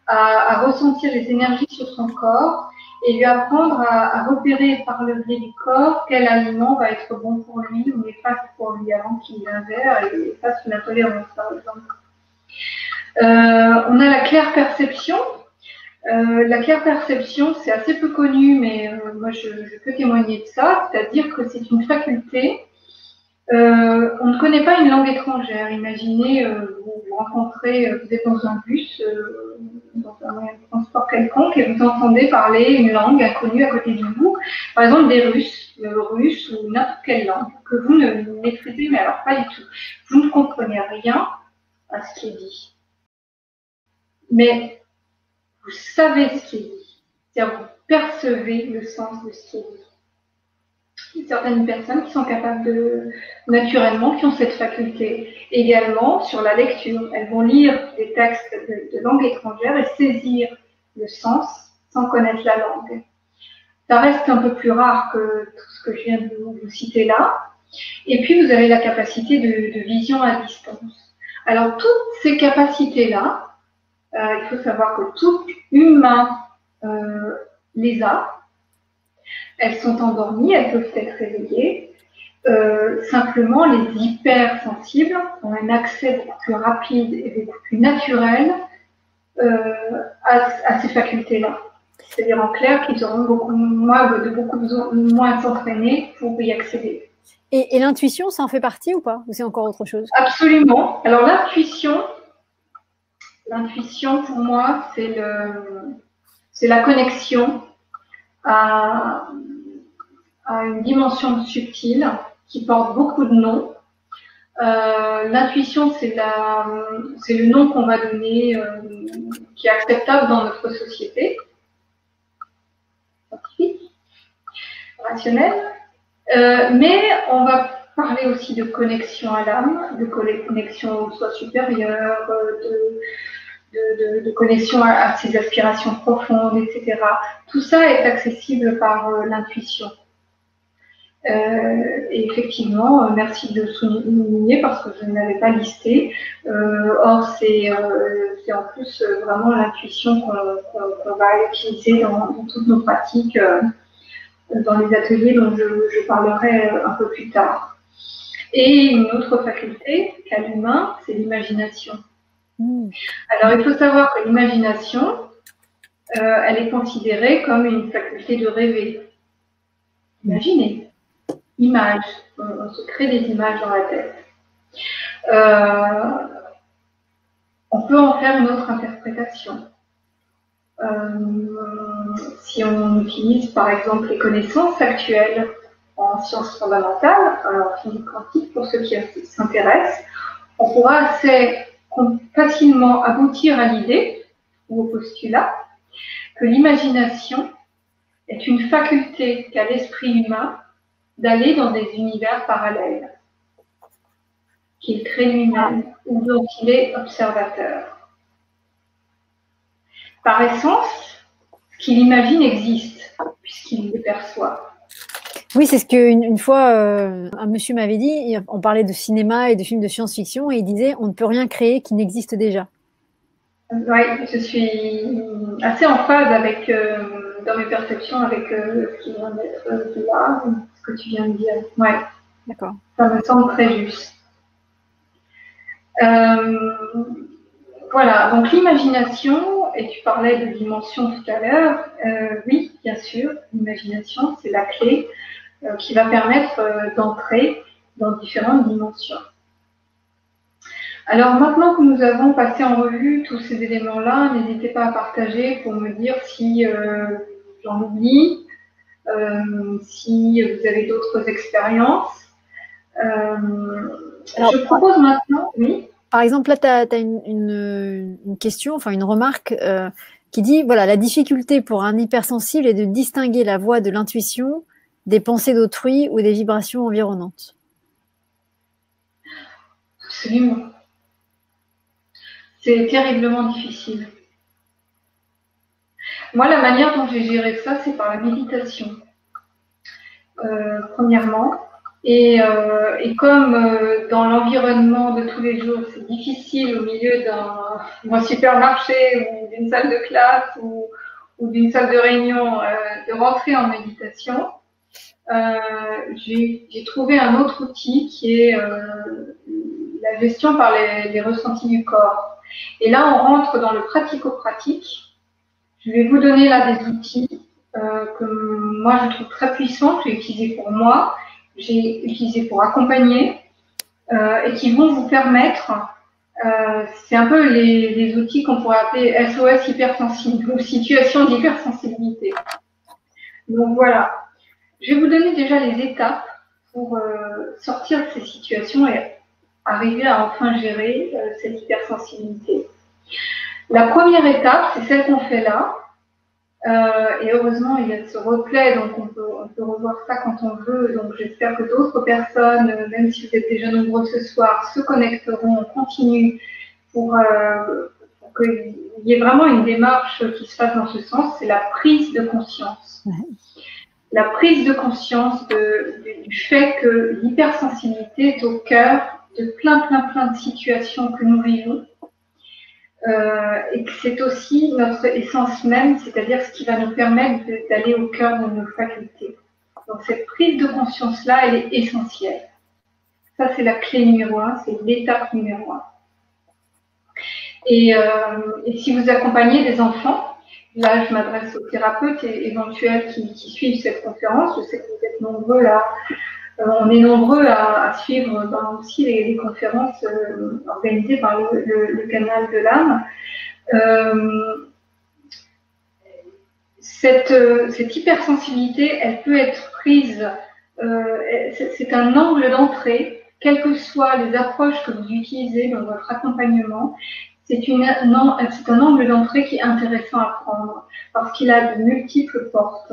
Speaker 1: à ressentir les énergies sur son corps et lui apprendre à repérer par le biais du corps quel aliment va être bon pour lui ou néfaste pour lui avant qu'il l'ingère et fasse une intolérance, par exemple. On a la claire perception. La claire perception, c'est assez peu connu, mais moi je peux témoigner de ça, c'est-à-dire que c'est une faculté. On ne connaît pas une langue étrangère. Imaginez, vous rencontrez, vous êtes dans un bus, dans un moyen de transport quelconque, et vous entendez parler une langue inconnue à côté de vous, par exemple des Russes, le russe ou n'importe quelle langue, que vous ne maîtrisez, mais alors pas du tout. Vous ne comprenez rien à ce qui est dit. Mais vous savez ce qui est dit, c'est-à-dire vous percevez le sens de ce qui est dit. Il y a certaines personnes qui sont capables naturellement, qui ont cette faculté. Également, sur la lecture, elles vont lire des textes de langue étrangère et saisir le sens sans connaître la langue. Ça reste un peu plus rare que tout ce que je viens de vous citer là. Et puis, vous avez la capacité de vision à distance. Alors, toutes ces capacités-là, il faut savoir que tout humain les a. Elles sont endormies, elles peuvent être réveillées. Simplement, les hypersensibles ont un accès beaucoup plus rapide et beaucoup plus naturel à ces facultés-là. C'est-à-dire en clair qu'ils auront beaucoup moins s'entraîner pour y accéder.
Speaker 3: Et l'intuition, ça en fait partie ou pas? Ou c'est encore autre chose?
Speaker 1: Absolument. Alors l'intuition, pour moi, c'est la connexion à une dimension subtile qui porte beaucoup de noms. L'intuition, c'est le nom qu'on va donner, qui est acceptable dans notre société scientifique, rationnelle. Mais on va parler aussi de connexion à l'âme, de connexion au soi supérieur, de connexion à ses aspirations profondes, etc. Tout ça est accessible par l'intuition. Et effectivement, merci de souligner parce que je ne l'avais pas listé. Or, c'est en plus vraiment l'intuition qu'on va utiliser dans toutes nos pratiques, dans les ateliers dont je parlerai un peu plus tard. Et une autre faculté qu'a l'humain, c'est l'imagination. Alors, il faut savoir que l'imagination, elle est considérée comme une faculté de rêver. Imaginez. Images, on se crée des images dans la tête. On peut en faire une autre interprétation. Si on utilise par exemple les connaissances actuelles en sciences fondamentales, en physique quantique pour ceux qui s'intéressent, on pourra assez facilement aboutir à l'idée ou au postulat que l'imagination est une faculté qu'a l'esprit humain d'aller dans des univers parallèles qu'il crée lui-même ou dont il est observateur. Par essence, ce qu'il imagine existe, puisqu'il le perçoit.
Speaker 3: Oui, c'est ce qu'une fois un monsieur m'avait dit. On parlait de cinéma et de films de science-fiction et il disait on ne peut rien créer qui n'existe déjà.
Speaker 1: Oui, je suis assez en phase avec, dans mes perceptions avec ce qui vient d'être dit là, ce que tu viens de dire. Ouais.
Speaker 3: D'accord.
Speaker 1: Ça me semble très juste. Voilà, donc l'imagination, et tu parlais de dimension tout à l'heure, oui, bien sûr, l'imagination, c'est la clé qui va permettre d'entrer dans différentes dimensions. Alors maintenant que nous avons passé en revue tous ces éléments-là, n'hésitez pas à partager pour me dire si j'en oublie, si vous avez d'autres expériences. Alors, je propose maintenant, oui.
Speaker 3: Par exemple, là, tu as une question, enfin une remarque qui dit, voilà, la difficulté pour un hypersensible est de distinguer la voix de l'intuition des pensées d'autrui ou des vibrations environnantes.
Speaker 1: Absolument. C'est terriblement difficile. Moi, la manière dont j'ai géré ça, c'est par la méditation, premièrement. Et comme dans l'environnement de tous les jours, c'est difficile au milieu d'un supermarché ou d'une salle de classe ou d'une salle de réunion de rentrer en méditation, j'ai trouvé un autre outil qui est la gestion par les ressentis du corps. Et là, on rentre dans le pratico-pratique. Je vais vous donner là des outils que moi je trouve très puissants, que j'ai utilisés pour moi, j'ai utilisé pour accompagner et qui vont vous permettre, c'est un peu les outils qu'on pourrait appeler SOS hypersensible ou situation d'hypersensibilité. Donc voilà, je vais vous donner déjà les étapes pour sortir de ces situations et arriver à enfin gérer cette hypersensibilité. La première étape, c'est celle qu'on fait là. Et heureusement, il y a ce replay, donc on peut revoir ça quand on veut. Donc j'espère que d'autres personnes, même si vous êtes déjà nombreux ce soir, se connecteront en continu pour qu'il y ait vraiment une démarche qui se fasse dans ce sens. C'est la prise de conscience. La prise de conscience du fait que l'hypersensibilité est au cœur de plein de situations que nous vivons. Et que c'est aussi notre essence même, c'est-à-dire ce qui va nous permettre d'aller au cœur de nos facultés. Donc cette prise de conscience-là, elle est essentielle. Ça, c'est la clé numéro 1, c'est l'étape numéro 1. Et si vous accompagnez des enfants, là je m'adresse aux thérapeutes éventuels qui suivent cette conférence, je sais que vous êtes nombreux là. On est nombreux à suivre aussi les conférences organisées par le canal de l'âme. Cette hypersensibilité, elle peut être prise, c'est un angle d'entrée quelles que soient les approches que vous utilisez dans votre accompagnement, c'est un angle d'entrée qui est intéressant à prendre parce qu'il a de multiples portes.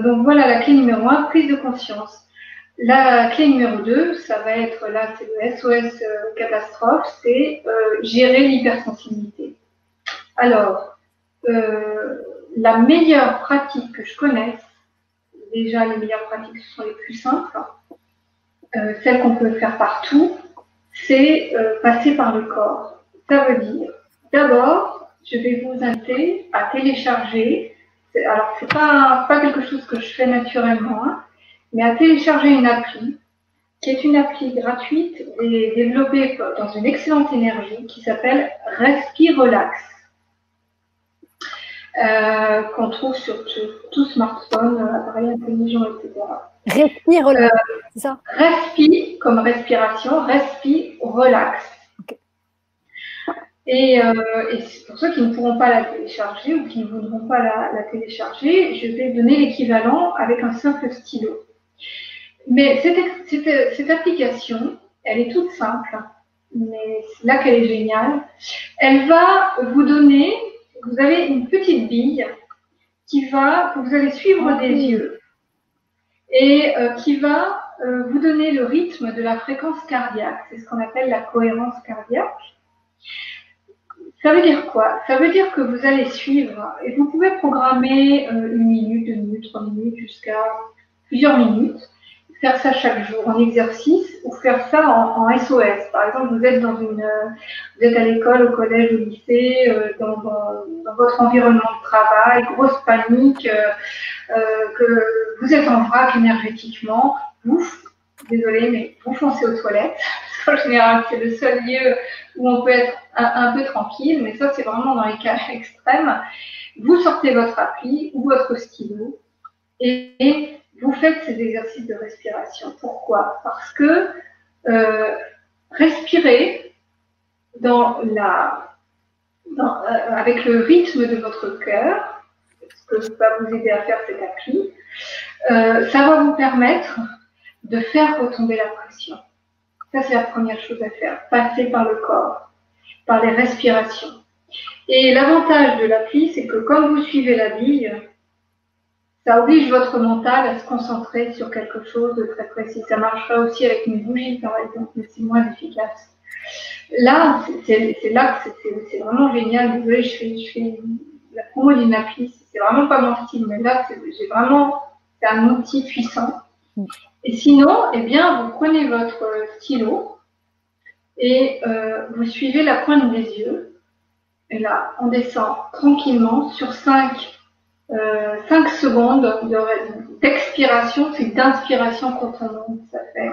Speaker 1: Donc voilà la clé numéro 1, prise de conscience. La clé numéro 2, ça va être là, c'est le SOS catastrophe, c'est gérer l'hypersensibilité. Alors, la meilleure pratique que je connaisse, déjà les meilleures pratiques ce sont les plus simples, celles qu'on peut faire partout, c'est passer par le corps. Ça veut dire, d'abord, je vais vous inviter à télécharger, alors c'est pas quelque chose que je fais naturellement, hein, mais à télécharger une appli, qui est une appli gratuite et développée dans une excellente énergie qui s'appelle Respire Relax, qu'on trouve sur tout smartphone, appareil intelligent, etc.
Speaker 3: Respire Relax, c'est ça?
Speaker 1: Respi, comme respiration, Respi Relax.
Speaker 3: Okay.
Speaker 1: Et pour ceux qui ne pourront pas la télécharger ou qui ne voudront pas la télécharger, je vais donner l'équivalent avec un simple stylo. Mais cette application, elle est toute simple, mais c'est là qu'elle est géniale. Elle va vous donner, vous avez une petite bille que vous allez suivre des yeux et qui va vous donner le rythme de la fréquence cardiaque. C'est ce qu'on appelle la cohérence cardiaque. Ça veut dire quoi? Ça veut dire que vous allez suivre et vous pouvez programmer 1 minute, 2 minutes, 3 minutes jusqu'à plusieurs minutes. Faire ça chaque jour en exercice ou faire ça en SOS. Par exemple, vous êtes à l'école, au collège, au lycée, dans votre environnement de travail, grosse panique, que vous êtes en vrac énergétiquement, désolé, mais vous foncez aux toilettes. En général, c'est le seul lieu où on peut être un peu tranquille, mais ça, c'est vraiment dans les cas extrêmes. Vous sortez votre appli ou votre stylo et vous faites ces exercices de respiration. Pourquoi? Parce que respirer avec le rythme de votre cœur, ce que va vous aider à faire cette appli, ça va vous permettre de faire retomber la pression. Ça, c'est la première chose à faire, passer par le corps, par les respirations. Et l'avantage de l'appli, c'est que quand vous suivez la bille, ça oblige votre mental à se concentrer sur quelque chose de très précis. Ça marchera aussi avec une bougie, par exemple, mais c'est moins efficace. Là, c'est vraiment génial. Désolée, je fais la promo d'une appli. C'est vraiment pas mon style, mais là, c'est un outil puissant. Et sinon, eh bien, vous prenez votre stylo et vous suivez la pointe des yeux. Et là, on descend tranquillement sur 5 secondes d'expiration, puis d'inspiration quand on monte, ça fait.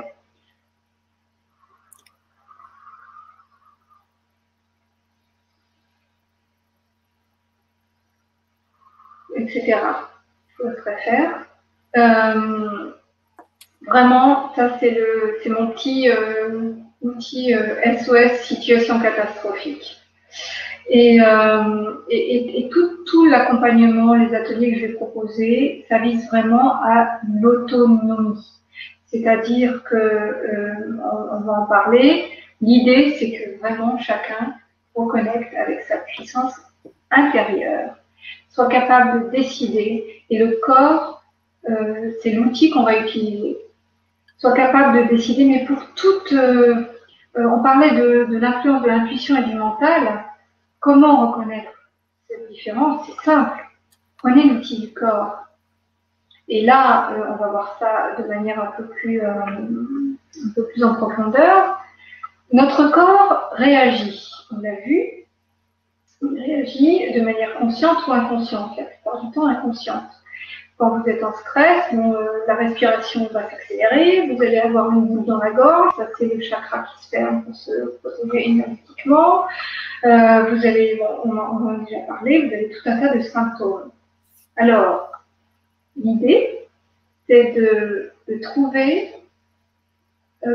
Speaker 1: Etc. Je vous ferai faire. Vraiment, ça c'est mon petit outil SOS situation catastrophique. Et tout l'accompagnement, les ateliers que je vais proposer, ça vise vraiment à l'autonomie. C'est-à-dire que, on va en parler, l'idée c'est que vraiment chacun reconnecte avec sa puissance intérieure, soit capable de décider, et le corps, c'est l'outil qu'on va utiliser, soit capable de décider, mais pour toute... on parlait de l'influence de l'intuition et du mental. Comment reconnaître cette différence? C'est simple. Prenez l'outil du corps. Et là, on va voir ça de manière un peu plus en profondeur. Notre corps réagit. On l'a vu. Il réagit de manière consciente ou inconsciente. La plupart du temps, inconsciente. Quand vous êtes en stress, la respiration va s'accélérer, vous allez avoir une boule dans la gorge, ça c'est le chakra qui se ferme pour se protéger énergétiquement. Vous allez, on en a déjà parlé, vous avez tout un tas de symptômes. Alors, l'idée, c'est de trouver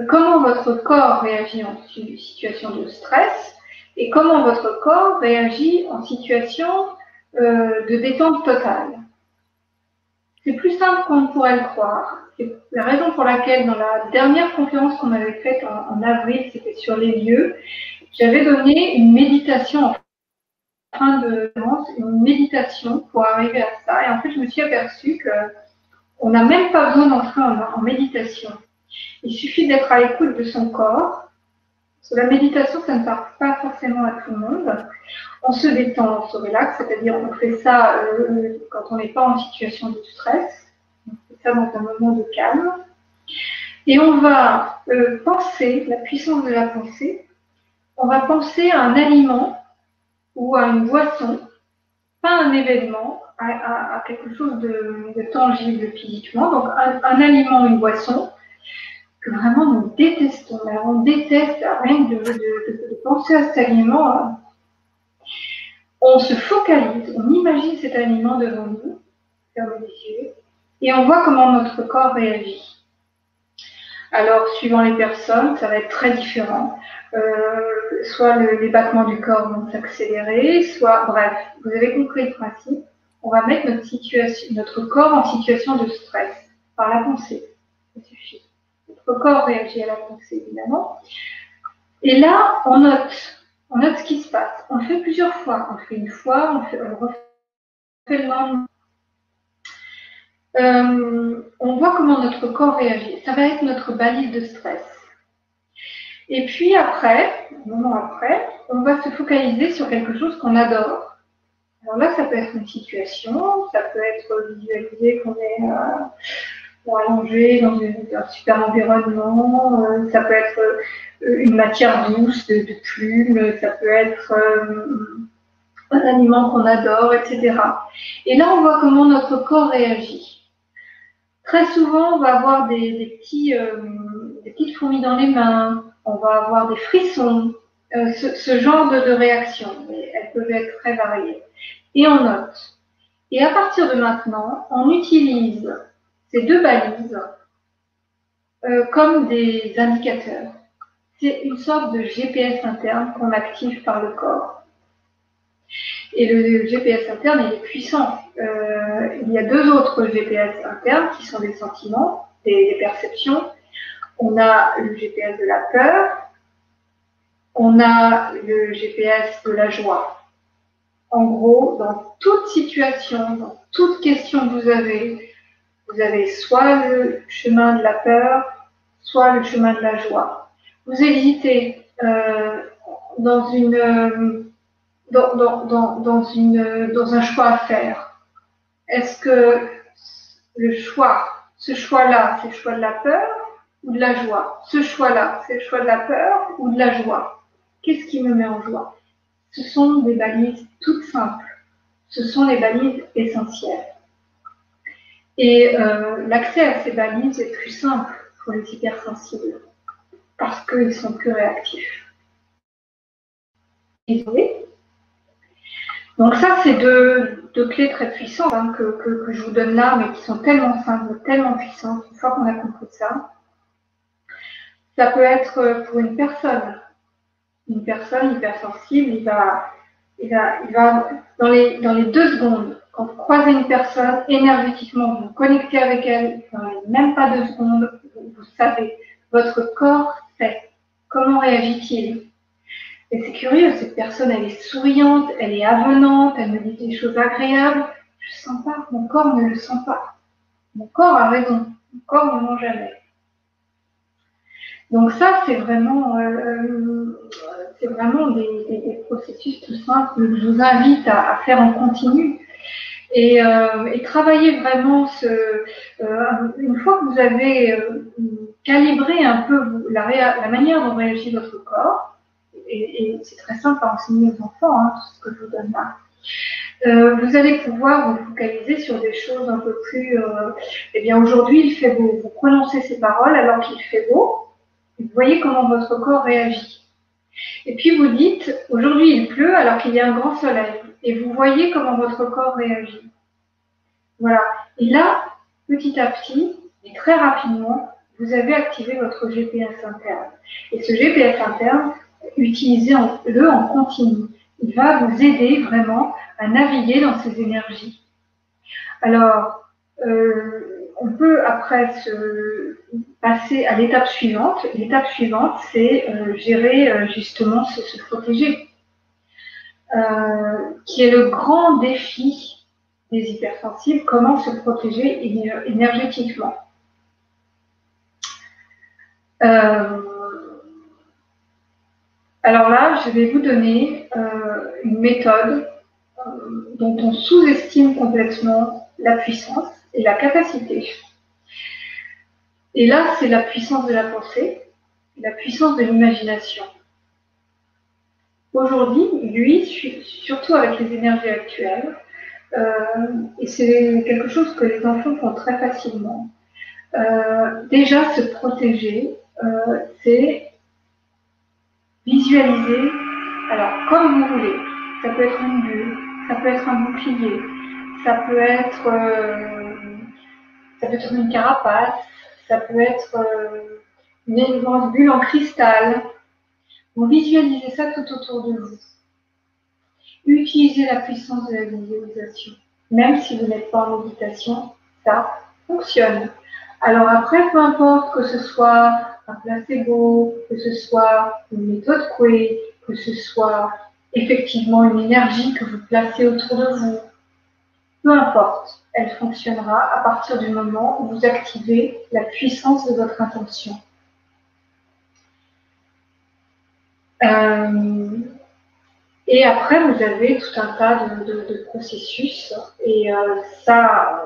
Speaker 1: comment votre corps réagit en situation de stress et comment votre corps réagit en situation de détente totale. C'est plus simple qu'on ne pourrait le croire. c'est la raison pour laquelle dans la dernière conférence qu'on avait faite en avril, c'était sur les lieux, j'avais donné une méditation en fin de conférence, une méditation pour arriver à ça. Et en fait, je me suis aperçue qu'on n'a même pas besoin d'entrer en méditation. Il suffit d'être à l'écoute de son corps. Parce que la méditation, ça ne parle pas forcément à tout le monde. On se détend, on se relaxe, c'est-à-dire on fait ça quand on n'est pas en situation de stress. On fait ça dans un moment de calme. Et on va penser, la puissance de la pensée, on va penser à un aliment ou à une boisson, pas un événement, à quelque chose de tangible physiquement. Donc un aliment, une boisson, que vraiment nous détestons. Alors, on déteste rien que de penser à cet aliment. Hein. On se focalise, on imagine cet aliment devant nous, ferme les yeux, et on voit comment notre corps réagit. Alors, suivant les personnes, ça va être très différent. Soit les battements du corps vont s'accélérer, soit, bref, vous avez compris le principe. On va mettre notre corps en situation de stress par la pensée. Ça suffit. Notre corps réagit à la pensée, évidemment. Et là, on note ce qui se passe. On le fait plusieurs fois. On le fait une fois, on le refait le lendemain. On voit comment notre corps réagit. Ça va être notre balise de stress. Et puis après, un moment après, on va se focaliser sur quelque chose qu'on adore. Alors là, ça peut être une situation, ça peut être visualisé qu'on est allongé dans un super environnement, ça peut être une matière douce de plumes, ça peut être un aliment qu'on adore, etc. Et là, on voit comment notre corps réagit. Très souvent, on va avoir des petites fourmis dans les mains, on va avoir des frissons, ce genre de réaction. Mais elles peuvent être très variées. Et on note. Et à partir de maintenant, on utilise ces deux balises comme des indicateurs. C'est une sorte de GPS interne qu'on active par le corps. Et le GPS interne, il est puissant. Il y a deux autres GPS internes qui sont des sentiments, des perceptions. On a le GPS de la peur, on a le GPS de la joie. En gros, dans toute situation, dans toute question que vous avez soit le chemin de la peur, soit le chemin de la joie. Vous hésitez dans un choix à faire. Est-ce que ce choix-là, c'est le choix de la peur ou de la joie? Ce choix-là, c'est le choix de la peur ou de la joie? Qu'est-ce qui me met en joie? Ce sont des balises toutes simples. Ce sont les balises essentielles. Et l'accès à ces balises est plus simple pour les hypersensibles parce qu'ils sont plus réactifs. Donc ça, c'est deux clés très puissantes hein, que je vous donne là, mais qui sont tellement simples, tellement puissantes. Une fois qu'on a compris ça, ça peut être pour une personne hypersensible, il va dans les 2 secondes, quand vous croisez une personne, énergétiquement, vous connectez avec elle, même pas 2 secondes, vous savez, votre corps sait. Comment réagit-il? Et c'est curieux, cette personne, elle est souriante, elle est avenante, elle me dit des choses agréables. Je ne sens pas, mon corps ne le sent pas. Mon corps a raison, mon corps ne ment jamais. Donc ça, c'est vraiment des processus tout simples que je vous invite à faire en continu. Et travailler vraiment une fois que vous avez calibré un peu la manière dont réagit votre corps, et c'est très simple à enseigner aux enfants, hein, tout ce que je vous donne là. Vous allez pouvoir vous focaliser sur des choses un peu plus... eh bien, aujourd'hui, il fait beau. Vous prononcez ces paroles alors qu'il fait beau. Et vous voyez comment votre corps réagit. Et puis, vous dites, aujourd'hui, il pleut alors qu'il y a un grand soleil. Et vous voyez comment votre corps réagit. Voilà. Et là, petit à petit, et très rapidement, vous avez activé votre GPS interne. Et ce GPS interne, utilisez-le en continu. Il va vous aider vraiment à naviguer dans ces énergies. Alors, on peut après se passer à l'étape suivante. L'étape suivante, c'est gérer justement se protéger, qui est le grand défi des hypersensibles, comment se protéger énergétiquement. Alors là, je vais vous donner une méthode dont on sous-estime complètement la puissance et la capacité. Et là, c'est la puissance de la pensée, la puissance de l'imagination. Aujourd'hui, lui, surtout avec les énergies actuelles, et c'est quelque chose que les enfants font très facilement, déjà se protéger, c'est visualiser, alors comme vous voulez, ça peut être une bulle, ça peut être un bouclier, ça peut être une carapace, ça peut être une immense bulle en cristal. Vous visualisez ça tout autour de vous. Utilisez la puissance de la visualisation. Même si vous n'êtes pas en méditation, ça fonctionne. Alors après, peu importe que ce soit un placebo, que ce soit une méthode Coué, que ce soit effectivement une énergie que vous placez autour de vous, peu importe, elle fonctionnera à partir du moment où vous activez la puissance de votre intention. Et après, vous avez tout un tas de processus, et ça,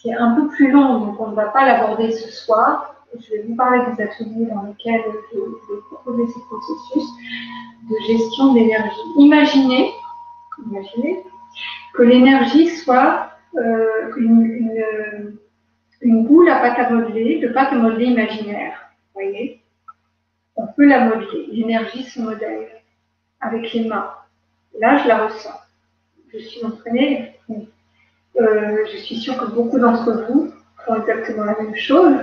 Speaker 1: c'est un peu plus long, donc on ne va pas l'aborder ce soir. Je vais vous parler des ateliers dans lesquels je vais proposer ces processus de gestion de l'énergie. Imaginez que l'énergie soit une boule à pâte à modeler, de pâte à modeler imaginaire. Vous voyez, on peut la modeler. L'énergie se modèle avec les mains. Là, je la ressens. Je suis entraînée. Je suis sûre que beaucoup d'entre vous font exactement la même chose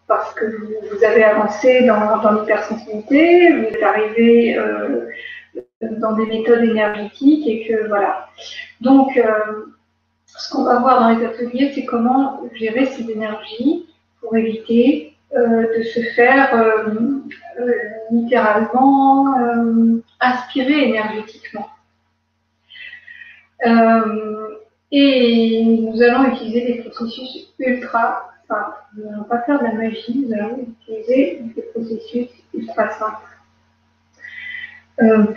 Speaker 1: parce que vous avez avancé dans l'hypersensibilité, vous êtes arrivé dans des méthodes énergétiques et que voilà. Donc, ce qu'on va voir dans les ateliers, c'est comment gérer ces énergies pour éviter de se faire littéralement aspirer énergétiquement. Et nous allons utiliser des processus ultra simples. Nous n'allons pas faire de la magie, nous allons utiliser des processus ultra simples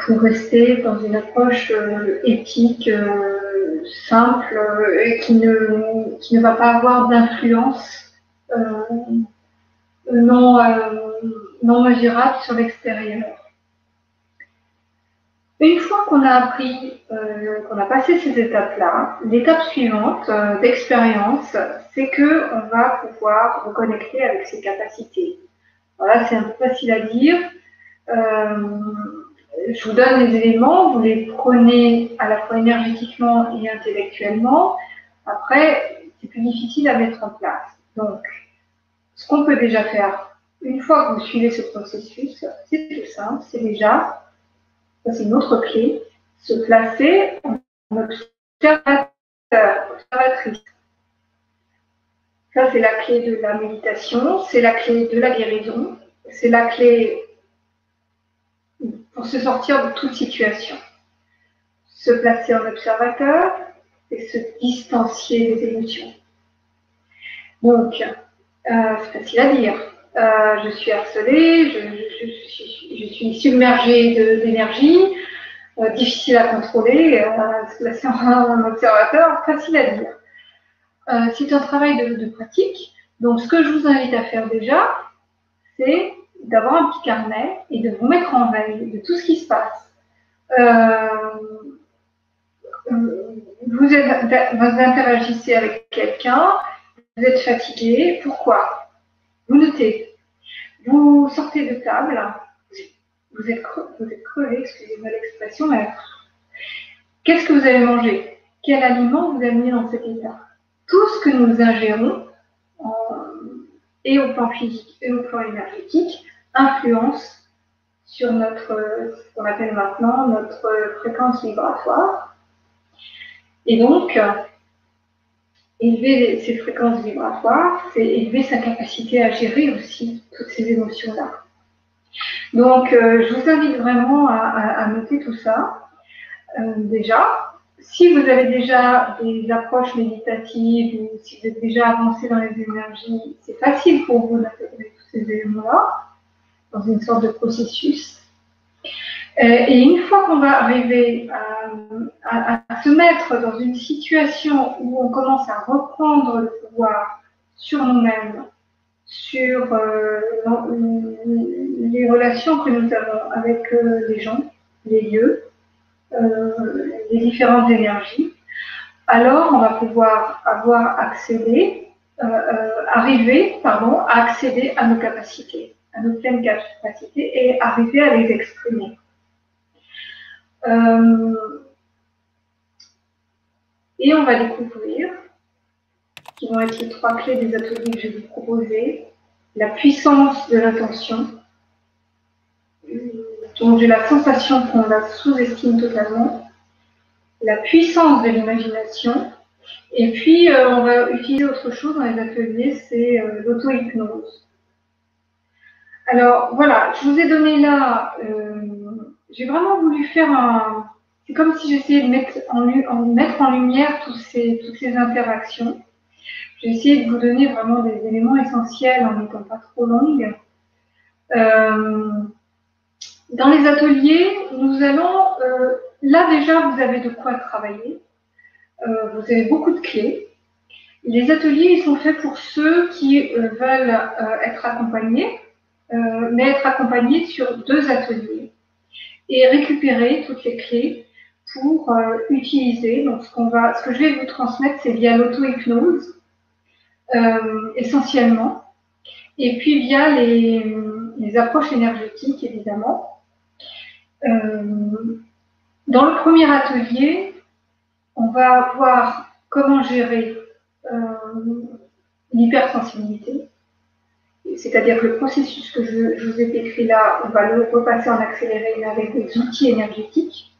Speaker 1: pour rester dans une approche éthique, simple, et qui ne va pas avoir d'influence non mesurable sur l'extérieur. Une fois qu'on a appris, qu'on a passé ces étapes-là, l'étape suivante d'expérience, c'est qu'on va pouvoir reconnecter avec ses capacités. Voilà, c'est un peu facile à dire. Je vous donne les éléments, vous les prenez à la fois énergétiquement et intellectuellement. Après, c'est plus difficile à mettre en place. Donc, ce qu'on peut déjà faire, une fois que vous suivez ce processus, c'est tout simple, c'est déjà, ça c'est une autre clé, se placer en observateur, observatrice. Ça c'est la clé de la méditation, c'est la clé de la guérison, c'est la clé pour se sortir de toute situation. Se placer en observateur et se distancier des émotions. Donc, c'est facile à dire. Je suis harcelée, je suis submergée d'énergie, difficile à contrôler, se placer en observateur, facile à dire. C'est un travail de pratique. Donc, ce que je vous invite à faire déjà, c'est d'avoir un petit carnet et de vous mettre en veille de tout ce qui se passe. Vous interagissez avec quelqu'un, vous êtes fatigué, pourquoi? Vous notez. Vous sortez de table, vous êtes crevé, excusez-moi l'expression, mais qu'est-ce que vous avez mangé? Quel aliment vous avez mis dans cet état? Tout ce que nous ingérons, et au plan physique et au plan énergétique, influence sur ce qu'on appelle maintenant notre fréquence vibratoire. Et donc, élever ses fréquences vibratoires, c'est élever sa capacité à gérer aussi toutes ces émotions-là. Donc, je vous invite vraiment à noter tout ça. Déjà, si vous avez déjà des approches méditatives ou si vous êtes déjà avancé dans les énergies, c'est facile pour vous d'intégrer tous ces éléments-là dans une sorte de processus. Et une fois qu'on va arriver à se mettre dans une situation où on commence à reprendre le pouvoir sur nous-mêmes, sur les relations que nous avons avec les gens, les lieux, les différentes énergies, alors on va pouvoir arriver à accéder à nos capacités, à nos pleines capacités et arriver à les exprimer. Et on va découvrir, qui vont être les 3 clés des ateliers que je vais vous proposer, la puissance de l'intention, dont j'ai la sensation qu'on la sous-estime totalement, la puissance de l'imagination, et puis on va utiliser autre chose dans les ateliers, c'est l'auto-hypnose. Alors voilà, je vous ai donné là, j'ai vraiment voulu faire un... C'est comme si j'essayais de mettre en lumière toutes ces interactions. J'ai essayé de vous donner vraiment des éléments essentiels en n'étant pas trop longue. Dans les ateliers, nous allons... là déjà, vous avez de quoi travailler. Vous avez beaucoup de clés. Les ateliers, ils sont faits pour ceux qui veulent être accompagnés, mais être accompagnés sur 2 ateliers et récupérer toutes les clés pour utiliser. Donc, ce que je vais vous transmettre, c'est via l'auto-hypnose, essentiellement, et puis via les approches énergétiques, évidemment. Dans le premier atelier, on va voir comment gérer l'hypersensibilité, c'est-à-dire que le processus que je vous ai décrit là, on va le repasser en accéléré mais avec des outils énergétiques.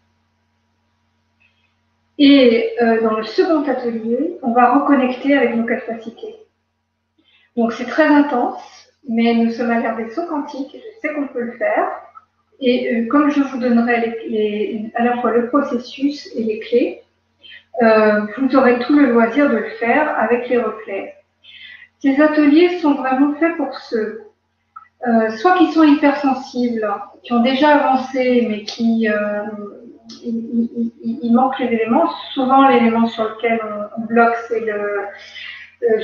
Speaker 1: Et dans le second atelier, on va reconnecter avec nos capacités. Donc c'est très intense, mais nous sommes à l'ère des sauts quantiques, je sais qu'on peut le faire. Et comme je vous donnerai à la fois le processus et les clés, vous aurez tout le loisir de le faire avec les replays. Ces ateliers sont vraiment faits pour ceux, soit qui sont hypersensibles, qui ont déjà avancé, mais qui il manque les éléments. Souvent, l'élément sur lequel on bloque, c'est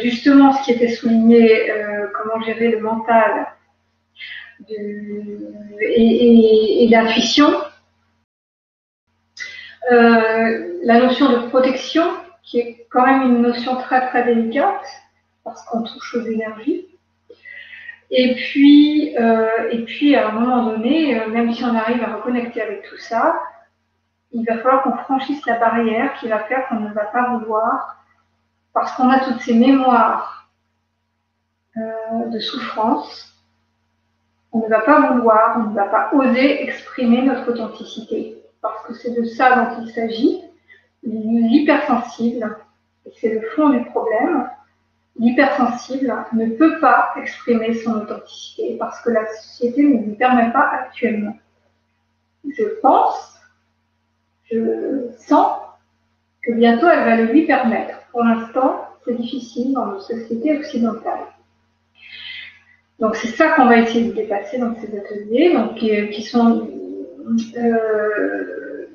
Speaker 1: justement ce qui était souligné, comment gérer le mental et l'intuition. La notion de protection, qui est quand même une notion très très délicate, parce qu'on touche aux énergies. Et puis à un moment donné, même si on arrive à reconnecter avec tout ça, il va falloir qu'on franchisse la barrière qui va faire qu'on ne va pas vouloir, parce qu'on a toutes ces mémoires de souffrance, on ne va pas vouloir, on ne va pas oser exprimer notre authenticité, parce que c'est de ça dont il s'agit. L'hypersensible, et c'est le fond du problème, l'hypersensible ne peut pas exprimer son authenticité parce que la société ne lui permet pas actuellement. Je pense, je sens que bientôt elle va le lui permettre. Pour l'instant, c'est difficile dans nos sociétés occidentales. Donc c'est ça qu'on va essayer de dépasser dans ces ateliers, donc, qui sont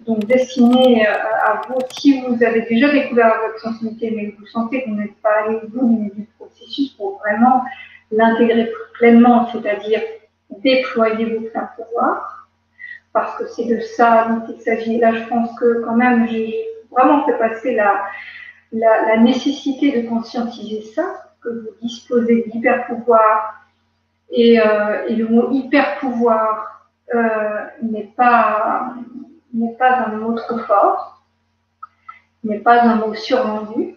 Speaker 1: donc destinés à vous. Si vous avez déjà découvert votre sensibilité, mais que vous sentez que vous n'êtes pas allé au bout du processus pour vraiment l'intégrer pleinement, c'est-à-dire déployer vos pleins pouvoirs, parce que c'est de ça dont il s'agit. Là, je pense que quand même, j'ai vraiment fait passer la nécessité de conscientiser ça, que vous disposez d'hyper pouvoir. Et le mot hyper pouvoir n'est pas un mot trop fort, n'est pas un mot survendu.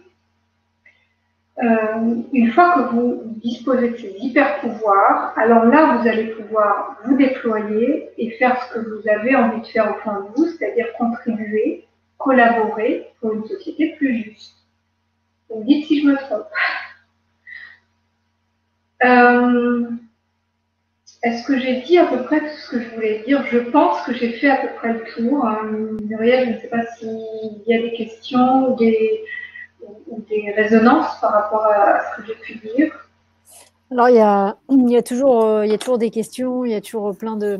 Speaker 1: Une fois que vous disposez de ces hyper pouvoirs, alors là vous allez pouvoir vous déployer et faire ce que vous avez envie de faire au fond de vous, c'est-à-dire contribuer, collaborer pour une société plus juste. Vous me dites si je me trompe. Est-ce que j'ai dit à peu près tout ce que je voulais dire? Je pense que j'ai fait à peu près le tour. Muriel, je ne sais pas s'il y a des questions ou des résonances par rapport à ce que j'ai pu dire.
Speaker 3: Alors, il y a toujours des questions, il y a toujours plein de...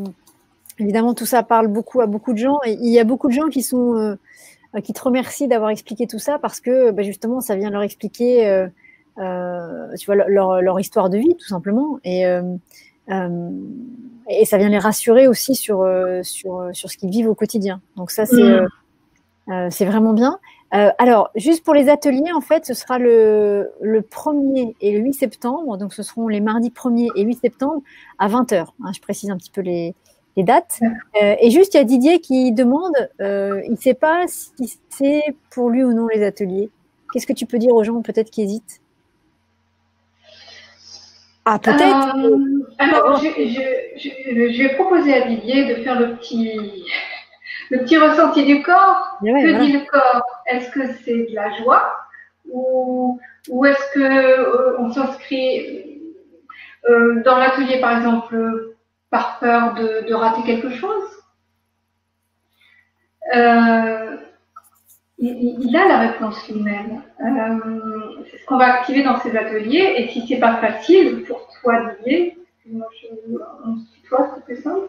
Speaker 3: Évidemment, tout ça parle beaucoup à beaucoup de gens. Et il y a beaucoup de gens qui te remercient d'avoir expliqué tout ça parce que justement, ça vient leur expliquer tu vois, leur histoire de vie, tout simplement. Et ça vient les rassurer aussi sur ce qu'ils vivent au quotidien. Donc ça, c'est vraiment bien. Alors, juste pour les ateliers, en fait, ce sera le 1er et le 8 septembre. Donc, ce seront les mardis 1er et 8 septembre à 20h. Je précise un petit peu les dates. Et juste, il y a Didier qui demande, il ne sait pas si c'est pour lui ou non les ateliers. Qu'est-ce que tu peux dire aux gens peut-être qui hésitent? Ah, peut-être.
Speaker 1: Alors, je vais proposer à Didier de faire le petit ressenti du corps.
Speaker 3: Ouais,
Speaker 1: que
Speaker 3: voilà.
Speaker 1: dit le corps? Est-ce que c'est de la joie ou est-ce que on s'inscrit dans l'atelier, par exemple, par peur de rater quelque chose? Il a la réponse lui-même. C'est ce qu'on va activer dans ces ateliers. Et si c'est pas facile pour toi, Didier, on se tutoie, c'est plus simple.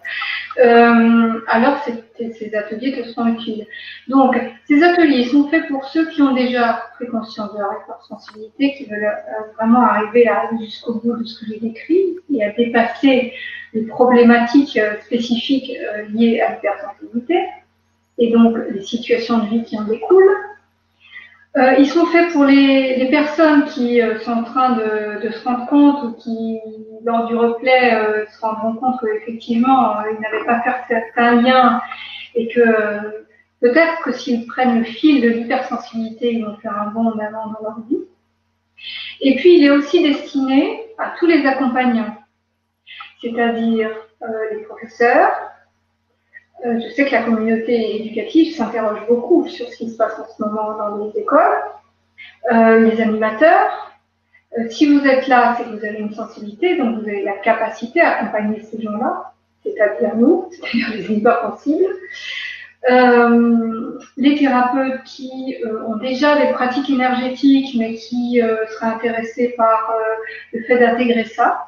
Speaker 1: Alors ces ateliers te seront utiles. Donc, ces ateliers sont faits pour ceux qui ont déjà pris conscience de leur hypersensibilité, qui veulent vraiment arriver jusqu'au bout de ce que j'ai décrit et à dépasser les problématiques spécifiques liées à l'hypersensibilité et donc les situations de vie qui en découlent. Ils sont faits pour les personnes qui sont en train de se rendre compte ou qui, lors du replay, se rendront compte qu'effectivement, ils n'avaient pas fait certains liens et que peut-être que s'ils prennent le fil de l'hypersensibilité, ils vont faire un bond en avant dans leur vie. Et puis, il est aussi destiné à tous les accompagnants, c'est-à-dire les professeurs. Je sais que la communauté éducative s'interroge beaucoup sur ce qui se passe en ce moment dans les écoles, les animateurs. Si vous êtes là, c'est que vous avez une sensibilité, donc vous avez la capacité à accompagner ces gens-là, c'est-à-dire nous, c'est-à-dire les hypersensibles. Les thérapeutes qui ont déjà des pratiques énergétiques, mais qui seraient intéressés par le fait d'intégrer ça.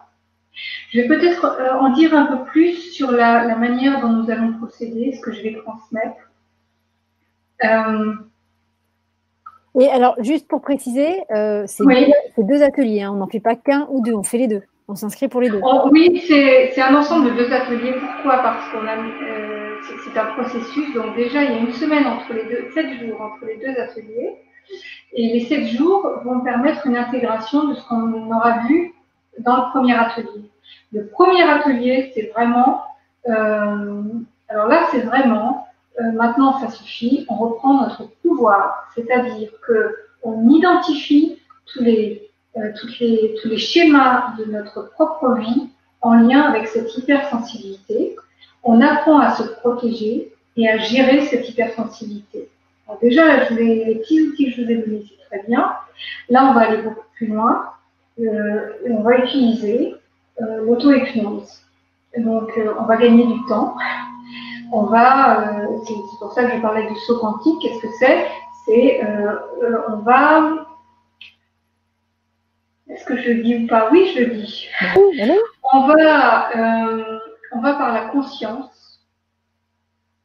Speaker 1: Je vais peut-être en dire un peu plus sur la manière dont nous allons procéder, ce que je vais transmettre.
Speaker 3: Et alors, juste pour préciser, c'est deux ateliers, on n'en fait pas qu'un ou deux, on fait les deux. On s'inscrit pour les deux.
Speaker 1: Oui, c'est un ensemble de 2 ateliers. Pourquoi? Parce qu'on a c'est un processus. Donc déjà, il y a une semaine entre les deux, 7 jours entre les 2 ateliers. Et les 7 jours vont permettre une intégration de ce qu'on aura vu dans le premier atelier. Le premier atelier, c'est vraiment, alors là, c'est vraiment, maintenant ça suffit, on reprend notre pouvoir, c'est-à-dire qu'on identifie tous les schémas de notre propre vie en lien avec cette hypersensibilité. On apprend à se protéger et à gérer cette hypersensibilité. Alors déjà, les petits outils que je vous ai donnés, c'est très bien. Là, on va aller beaucoup plus loin. On va utiliser l'auto-hypnose. Donc, on va gagner du temps. C'est pour ça que je parlais du saut quantique. Qu'est-ce que c'est? On va... Est-ce que je le dis ou pas? Oui, je le dis. On va par la conscience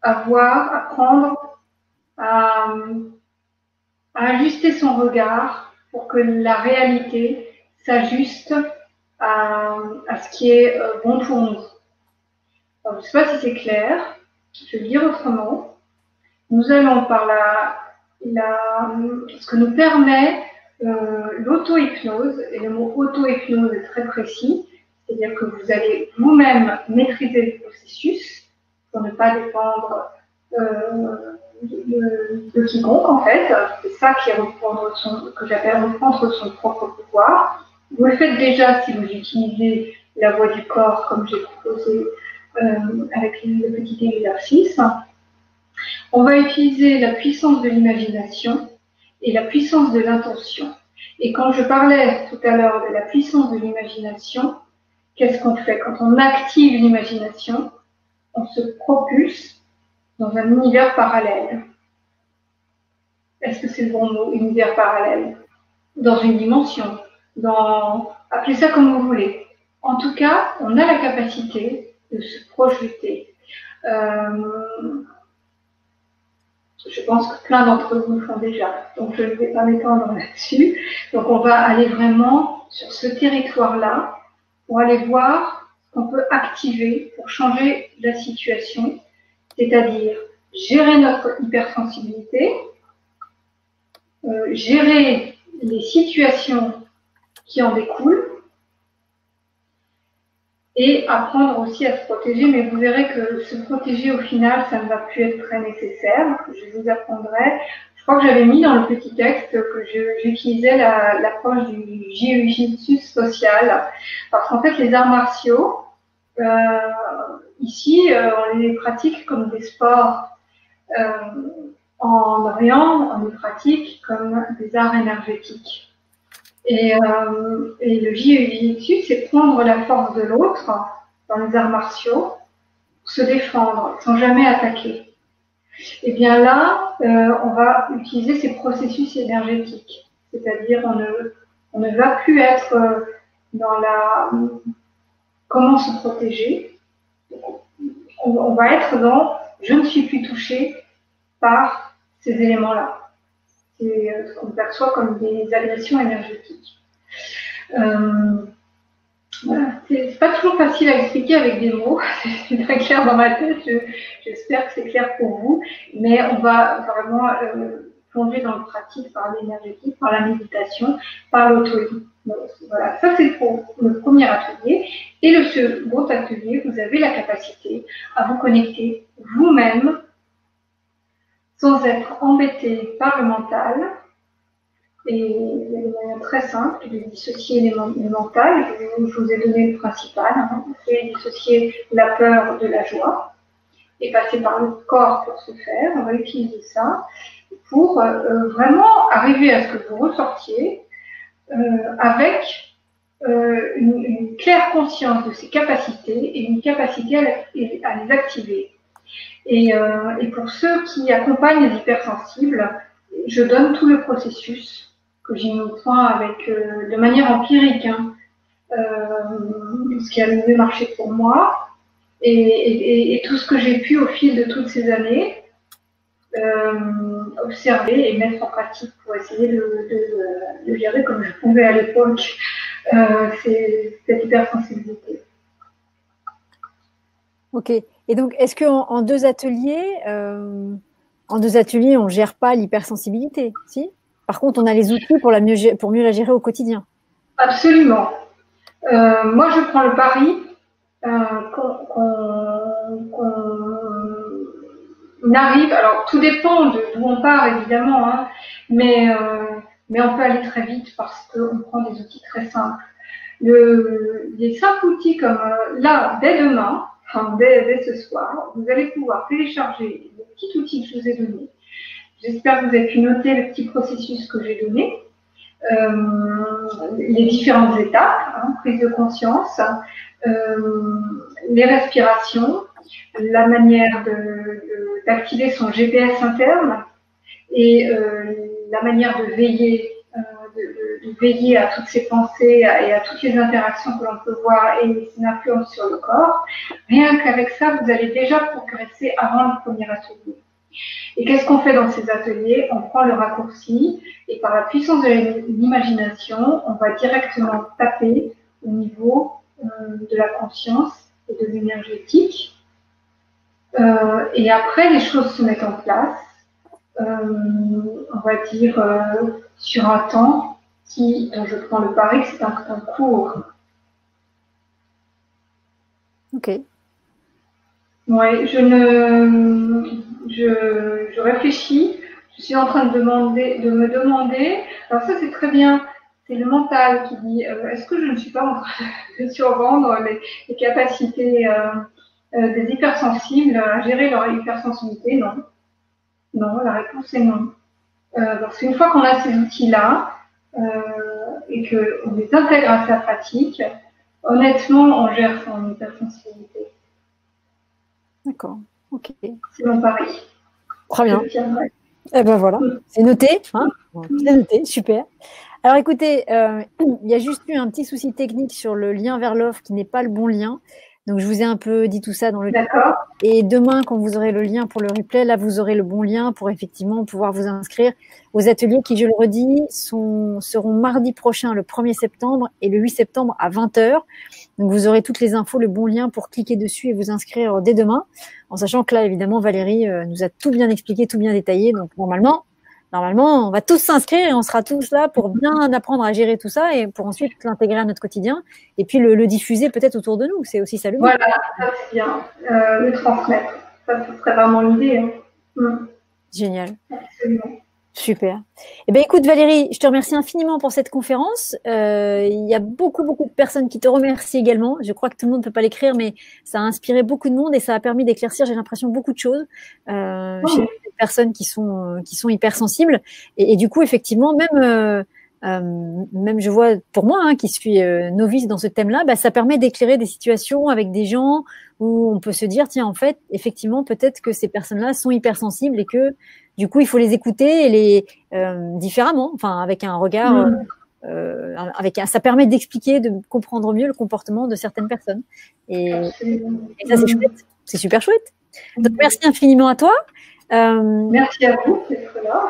Speaker 1: apprendre à ajuster son regard pour que la réalité s'ajuste à ce qui est bon pour nous. Alors, je ne sais pas si c'est clair, je vais le dire autrement. Nous allons par ce que nous permet l'auto-hypnose, et le mot auto-hypnose est très précis, c'est-à-dire que vous allez vous-même maîtriser le processus pour ne pas dépendre de quiconque, en fait. C'est ça qui est que j'appelle reprendre son propre pouvoir. Vous le faites déjà si vous utilisez la voix du corps, comme j'ai proposé avec le petit exercice. On va utiliser la puissance de l'imagination et la puissance de l'intention. Et quand je parlais tout à l'heure de la puissance de l'imagination, qu'est-ce qu'on fait? Quand on active l'imagination, on se propulse dans un univers parallèle. Est-ce que c'est le bon mot, univers parallèle? Dans une dimension, appelez ça comme vous voulez. En tout cas, on a la capacité de se projeter. Je pense que plein d'entre vous le font déjà, donc je ne vais pas m'étendre là-dessus. Donc on va aller vraiment sur ce territoire-là pour aller voir ce qu'on peut activer pour changer la situation, c'est-à-dire gérer notre hypersensibilité, gérer les situations qui en découlent et apprendre aussi à se protéger. Mais vous verrez que se protéger, au final, ça ne va plus être très nécessaire. Je vous apprendrai. Je crois que j'avais mis dans le petit texte que j'utilisais l'approche du jiu-jitsu social. Parce qu'en fait, les arts martiaux, ici, on les pratique comme des sports. En Orient, on les pratique comme des arts énergétiques. Et le jiu-jitsu, c'est prendre la force de l'autre dans les arts martiaux pour se défendre sans jamais attaquer. Et bien là, on va utiliser ces processus énergétiques, c'est-à-dire on ne va plus être dans la comment se protéger. On va être dans je ne suis plus touché par ces éléments-là. C'est ce qu'on perçoit comme des agressions énergétiques. Voilà. C'est pas toujours facile à expliquer avec des mots, c'est très clair dans ma tête, j'espère que c'est clair pour vous, mais on va vraiment plonger dans le pratique par l'énergétique, par la méditation, par l'auto-hypnose. Voilà, ça c'est pour le premier atelier. Et le second atelier, vous avez la capacité à vous connecter vous-même sans être embêté par le mental. Et il y a des moyens très simples de dissocier le mental. Je vous ai donné le principal. Vous pouvez dissocier la peur de la joie et passer par le corps pour ce faire. On va utiliser ça pour vraiment arriver à ce que vous ressortiez avec une claire conscience de ses capacités et une capacité à les activer. Et pour ceux qui accompagnent les hypersensibles, je donne tout le processus que j'ai mis au point avec, de manière empirique, ce qui a le mieux marché pour moi, et tout ce que j'ai pu au fil de toutes ces années observer et mettre en pratique pour essayer de gérer comme je pouvais à l'époque cette hypersensibilité.
Speaker 3: Ok. Et donc, est-ce qu'en deux ateliers, on ne gère pas l'hypersensibilité, si? Par contre, on a les outils pour mieux la gérer au quotidien.
Speaker 1: Absolument. Moi, je prends le pari qu'on arrive. Alors, tout dépend d'où on part, évidemment, mais on peut aller très vite parce qu'on prend des outils très simples. Des simples outils comme là, dès demain, dès ce soir, vous allez pouvoir télécharger le petit outil que je vous ai donné. J'espère que vous avez pu noter le petit processus que j'ai donné, les différentes étapes, prise de conscience, les respirations, la manière d'activer son GPS interne et la manière de veiller à toutes ces pensées et à toutes les interactions que l'on peut voir et son influence sur le corps. Rien qu'avec ça, vous allez déjà progresser avant le premier atelier. Et qu'est-ce qu'on fait dans ces ateliers? On prend le raccourci et par la puissance de l'imagination, on va directement taper au niveau de la conscience et de l'énergétique. Et après, les choses se mettent en place, on va dire, sur un temps dont je prends le pari que c'est un temps court.
Speaker 3: Ok.
Speaker 1: Oui, je réfléchis, je suis en train de me demander, alors ça c'est très bien, c'est le mental qui dit, est-ce que je ne suis pas en train de survendre les capacités des hypersensibles à gérer leur hypersensibilité? Non. Non, la réponse est non. Parce qu'une fois qu'on a ces outils-là, et qu'on les intègre à sa pratique, honnêtement, on gère son hypersensibilité.
Speaker 3: D'accord, ok.
Speaker 1: C'est mon pari.
Speaker 3: Très bien. Eh ben voilà, c'est noté, hein, c'est noté, super. Alors écoutez, il y a juste eu un petit souci technique sur le lien vers l'offre qui n'est pas le bon lien. Donc je vous ai un peu dit tout ça dans le chat. Et demain, quand vous aurez le lien pour le replay, là vous aurez le bon lien pour effectivement pouvoir vous inscrire aux ateliers qui, je le redis, seront mardi prochain, le 1er septembre et le 8 septembre à 20h. Donc vous aurez toutes les infos, le bon lien pour cliquer dessus et vous inscrire dès demain. En sachant que là, évidemment, Valérie nous a tout bien expliqué, tout bien détaillé. Donc normalement, on va tous s'inscrire et on sera tous là pour bien apprendre à gérer tout ça et pour ensuite l'intégrer à notre quotidien et puis le diffuser peut-être autour de nous. C'est aussi ça le but.
Speaker 1: Voilà, ça c'est bien. Le transmettre. Ça, ce serait vraiment l'idée. Hein.
Speaker 3: Génial.
Speaker 1: Absolument.
Speaker 3: Super. Eh bien, écoute Valérie, je te remercie infiniment pour cette conférence. Il y a beaucoup de personnes qui te remercient également. Je crois que tout le monde ne peut pas l'écrire, mais ça a inspiré beaucoup de monde et ça a permis d'éclaircir, j'ai l'impression, beaucoup de choses chez les personnes qui sont hypersensibles. Et du coup, effectivement, même je vois pour moi, hein, qui suis novice dans ce thème-là, bah, ça permet d'éclairer des situations avec des gens où on peut se dire, tiens, en fait, effectivement, peut-être que ces personnes-là sont hypersensibles et que du coup, il faut les écouter et les différemment, enfin, avec un regard, ça permet d'expliquer, de comprendre mieux le comportement de certaines personnes. Et ça, c'est chouette, c'est super chouette. Donc, merci infiniment à toi.
Speaker 1: Merci à vous d'être là.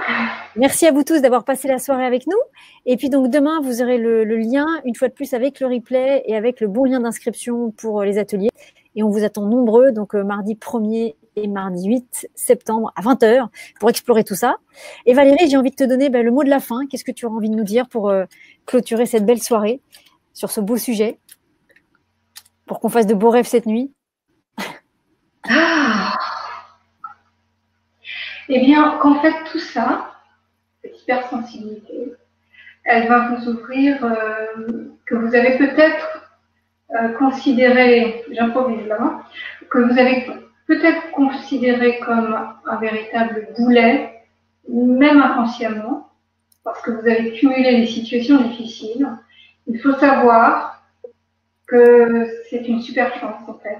Speaker 3: Merci à vous tous d'avoir passé la soirée avec nous. Et puis donc demain, vous aurez le lien, une fois de plus, avec le replay et avec le bon lien d'inscription pour les ateliers. Et on vous attend nombreux, donc mardi 1er et mardi 8 septembre à 20h pour explorer tout ça. Et Valérie, j'ai envie de te donner le mot de la fin. Qu'est-ce que tu auras envie de nous dire pour clôturer cette belle soirée sur ce beau sujet, pour qu'on fasse de beaux rêves cette nuit?
Speaker 1: Eh bien, qu'en fait, tout ça, cette hypersensibilité, elle va vous ouvrir, que vous avez peut-être considéré, j'improvise là, que vous avez peut-être considéré comme un véritable boulet, même inconsciemment, parce que vous avez cumulé des situations difficiles. Il faut savoir que c'est une super chance, en fait,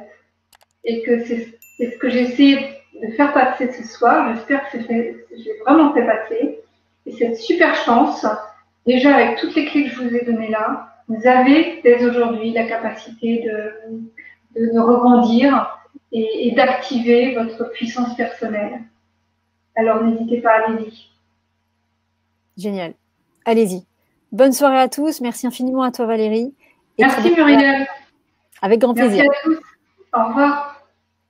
Speaker 1: et que c'est ce que j'ai essayé de faire passer ce soir. J'espère que j'ai vraiment fait passer. Et cette super chance, déjà avec toutes les clés que je vous ai données là, vous avez dès aujourd'hui la capacité de rebondir et d'activer votre puissance personnelle. Alors n'hésitez pas, allez-y.
Speaker 3: Génial. Allez-y. Bonne soirée à tous. Merci infiniment à toi Valérie.
Speaker 1: Merci Muriel.
Speaker 3: Avec grand plaisir.
Speaker 1: Merci à tous. Au revoir.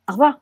Speaker 3: Au revoir.